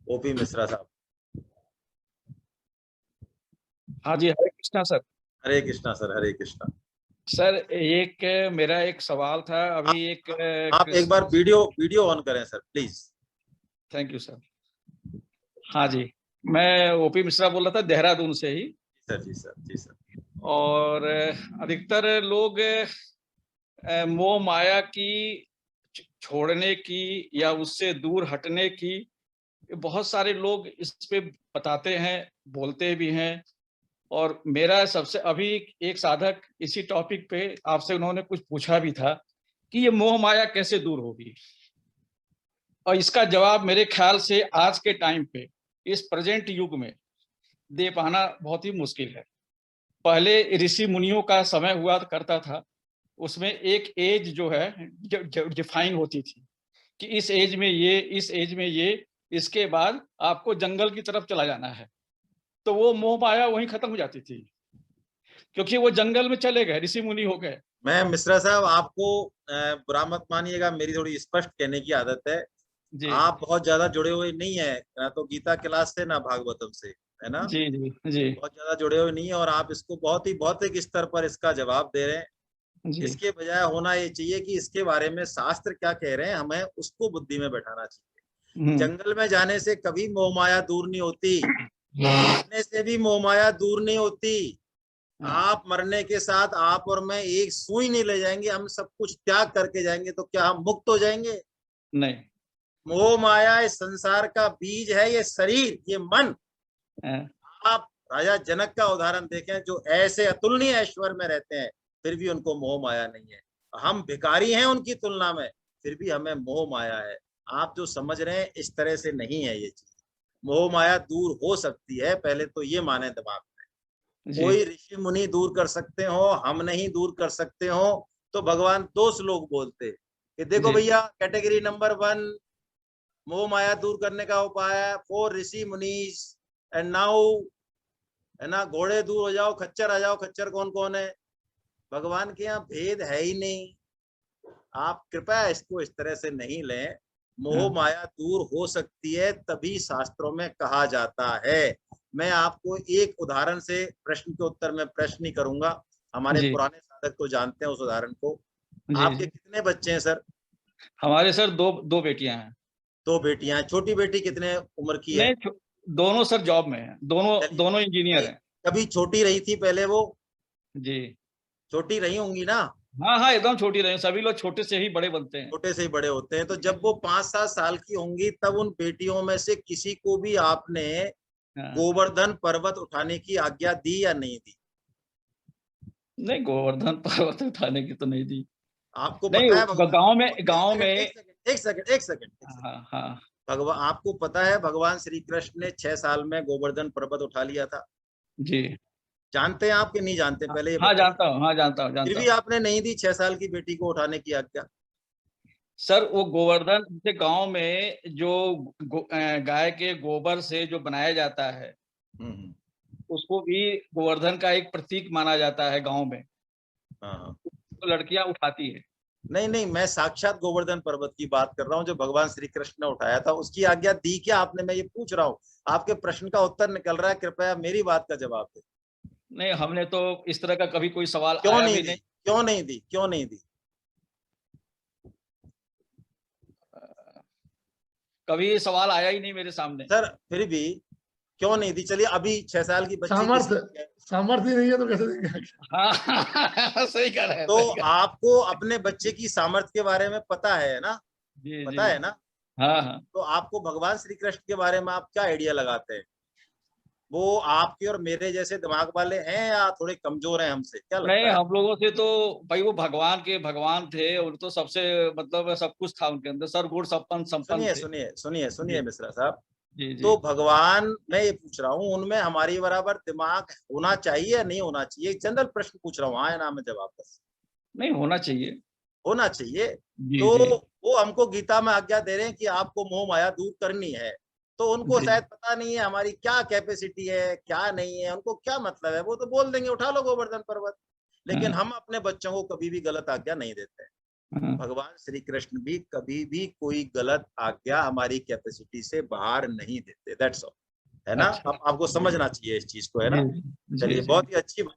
ओपी मिश्रा साहब। हाँ जी, हरे कृष्णा सर। हरे कृष्णा सर, हरे कृष्णा। सर एक मेरा एक सवाल था अभी। आप एक बार वीडियो ऑन करें sir please. Thank you sir. हाँ जी, मैं ओपी मिश्रा बोल रहा था देहरादून से ही। सर जी सर, जी सर। और अधिकतर लोग मोह माया की छोड़ने की या उससे दूर हटने की बहुत सारे लोग इस पे बताते हैं, बोलते भी हैं। और मेरा सबसे अभी एक साधक इसी टॉपिक पे आपसे उन्होंने कुछ पूछा भी था कि ये मोह माया कैसे दूर होगी, और इसका जवाब मेरे ख्याल से आज के टाइम पे इस प्रेजेंट युग में दे पाना बहुत ही मुश्किल है। पहले ऋषि मुनियों का समय हुआ करता था, उसमें एक एज जो है जो डिफाइन होती थी कि इस एज में ये, इस एज में ये, इसके बाद आपको जंगल की तरफ चला जाना है। तो वो मोह माया वहीं खत्म हो जाती थी, क्योंकि वो जंगल में चले गए, ऋषि मुनि हो गए। मैं मिश्रा साहब आपको बुरा मत मानिएगा, मेरी थोड़ी स्पष्ट कहने की आदत है। जी आप बहुत ज्यादा जुड़े हुए नहीं है ना तो गीता क्लास से ना भागवतम से, है ना। जी जी जी बहुत ज्यादा जुड़े हुए नहीं है और आप इसको बहुत ही भौतिक स्तर पर इसका जवाब दे रहे हैं। जी इसके बजाय होना ये चाहिए कि इसके बारे में शास्त्र क्या कह रहे हैं, हमें उसको बुद्धि में बैठाना चाहिए। जंगल में जाने से कभी मोह माया दूर नहीं होती, मरने से भी मोह माया दूर नहीं होती। आप मरने के साथ आप और मैं एक सुई नहीं ले जाएंगे, हम सब कुछ त्याग करके जाएंगे तो क्या हम मुक्त हो जाएंगे? नहीं। मोह माया इस संसार का बीज है, ये शरीर, ये मन। आप राजा जनक का उदाहरण देखें, जो ऐसे अतुलनीय ऐश्वर्य में रहते हैं फिर भी उनको मोह माया नहीं है। हम भिखारी हैं उनकी तुलना में, फिर भी हमें मोह माया है। आप जो समझ रहे हैं इस तरह से नहीं है ये चीज। मोह माया दूर हो सकती है, पहले तो ये माने दिमाग में। कोई ऋषि मुनि दूर कर सकते हो, हम नहीं दूर कर सकते हो, तो भगवान दो श्लोक बोलते कि देखो भैया, कैटेगरी नंबर 1 मोह माया दूर करने का उपाय फॉर ऋषि मुनीस एंड नाउ, है ना। घोड़े दूर हो जाओ, खच्चर आ जाओ। खच्चर कौन कौन है? भगवान के यहाँ भेद है ही नहीं। आप कृपया इसको इस तरह से नहीं लें। मोह माया दूर हो सकती है तभी शास्त्रों में कहा जाता है। मैं आपको एक उदाहरण से प्रश्न के उत्तर में प्रश्न नहीं करूंगा, हमारे पुराने साधक तो जानते हैं उस उदाहरण को। आपके कितने बच्चे हैं सर? हमारे सर दो बेटियां हैं। 2 बेटियां हैं। छोटी बेटी कितने उम्र की है? नहीं, दोनों सर जॉब में हैं, दोनों इंजीनियर हैं। कभी छोटी रही थी पहले वो? जी, छोटी रही होंगी ना। हाँ हाँ, एकदम छोटी रही। सभी लोग छोटे से ही बड़े बनते हैं। छोटे से ही बड़े होते हैं। तो जब वो 5-7 साल की होंगी तब उन बेटियों में से किसी को भी आपने गोवर्धन पर्वत उठाने की आज्ञा दी या नहीं दी? नहीं, गोवर्धन पर्वत उठाने की तो नहीं दी। आपको नहीं, पता है गांव में एक सेकंड हाँ, भगवान, आपको पता है भगवान श्री कृष्ण ने 6 साल में गोवर्धन पर्वत उठा लिया था? जी। जानते हैं आप कि नहीं जानते? पहले ये हाँ जानता हूँ। फिर भी आपने नहीं दी 6 साल की बेटी को उठाने की आज्ञा? सर वो गोवर्धन जैसे गांव में जो गाय के गोबर से जो बनाया जाता है, उसको भी गोवर्धन का एक प्रतीक माना जाता है गांव में। तो लड़कियां उठाती है। नहीं, मैं साक्षात गोवर्धन पर्वत की बात कर रहा हूँ जो भगवान श्री कृष्ण ने उठाया था। उसकी आज्ञा दी क्या आपने? मैं ये पूछ रहा हूँ, आपके प्रश्न का उत्तर निकल रहा है, कृपया मेरी बात का जवाब दे। नहीं, हमने तो इस तरह का कभी कोई सवाल क्यों आया नहीं भी दी? क्यों नहीं दी? क्यों नहीं दी? कभी सवाल आया ही नहीं मेरे सामने सर। फिर भी क्यों नहीं दी? चलिए, अभी 6 साल की बच्ची सामर्थ्य नहीं है तो कैसे देंगे? हाँ सही कह रहे हैं। तो आपको अपने बच्चे की सामर्थ्य के बारे में पता है ना? जी, पता है ना? हाँ। तो आपको भगवान श्री कृष्ण के बारे में आप क्या आइडिया लगाते हैं? वो आपके और मेरे जैसे दिमाग वाले हैं या थोड़े कमजोर हैं हमसे? क्या लगता नहीं, है? हम लोगों से तो भाई वो भगवान थे, और तो सबसे मतलब सब कुछ था उनके अंदर, सर्वगुण संपन्न थे। सुनिए मिश्रा साहब। जी। तो भगवान, मैं ये पूछ रहा हूँ, उनमें हमारी बराबर दिमाग होना चाहिए या नहीं होना चाहिए? जनरल प्रश्न पूछ रहा हूँ, हाँ या ना में जवाब बस। नहीं, होना चाहिए। होना चाहिए। जी, तो वो हमको गीता में आज्ञा दे रहे हैं कि आपको मोह माया दूर करनी है। तो उनको शायद पता नहीं है हमारी क्या कैपेसिटी है, क्या नहीं है, उनको क्या मतलब है। वो तो बोल देंगे उठा लो गोवर्धन पर्वत। लेकिन हम अपने बच्चों को कभी भी गलत आज्ञा नहीं देते। भगवान श्री कृष्ण भी कभी भी कोई गलत आज्ञा हमारी कैपेसिटी से बाहर नहीं देते। दैट्स ऑल, है ना। अच्छा। अब आपको समझना चाहिए इस चीज को, है ना। जी, जी, चलिए, जी। बहुत ही अच्छी बात।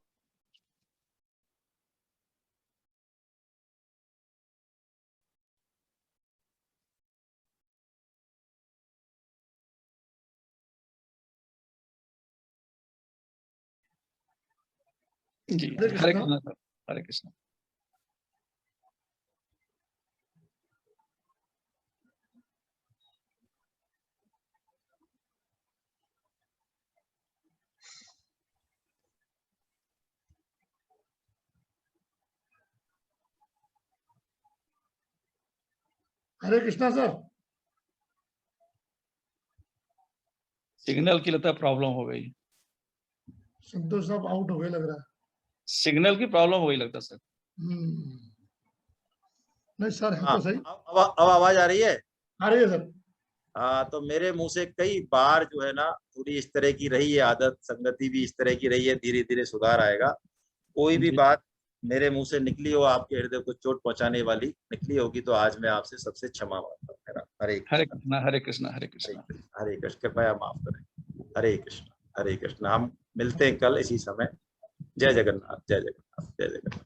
जी, हरे हरे कृष्णा। कृष्णा सर, हरे कृष्णा। हरे कृष्णा सर। सिग्नल की लगता है प्रॉब्लम हो गई, संतोष साहब आउट हो गए लग रहा है। सिग्नल की प्रॉब्लम हो गई लगता है सर। नहीं सर, है हाँ, तो सही। अब आवाज आ रही है। आ रही है सर। हाँ, तो मेरे मुंह से कई बार जो है ना, थोड़ी इस तरह की रही है आदत, संगति भी इस तरह की रही है। धीरे धीरे सुधार आएगा। कोई भी जी। बात मेरे मुंह से निकली हो आपके हृदय को चोट पहुंचाने वाली निकली होगी, तो आज मैं आपसे सबसे क्षमा मांगता हूँ। मेरा हरे हरे कृष्ण, कृष्णा, हरे कृष्णा, हरे हरे कृष्णा। कृष्ण, हरे कृष्ण। कृपया माफ करें। हरे कृष्ण, हरे कृष्ण। हम मिलते हैं कल इसी समय। जय जगन्नाथ, जय जगन्नाथ, जय जगन्नाथ।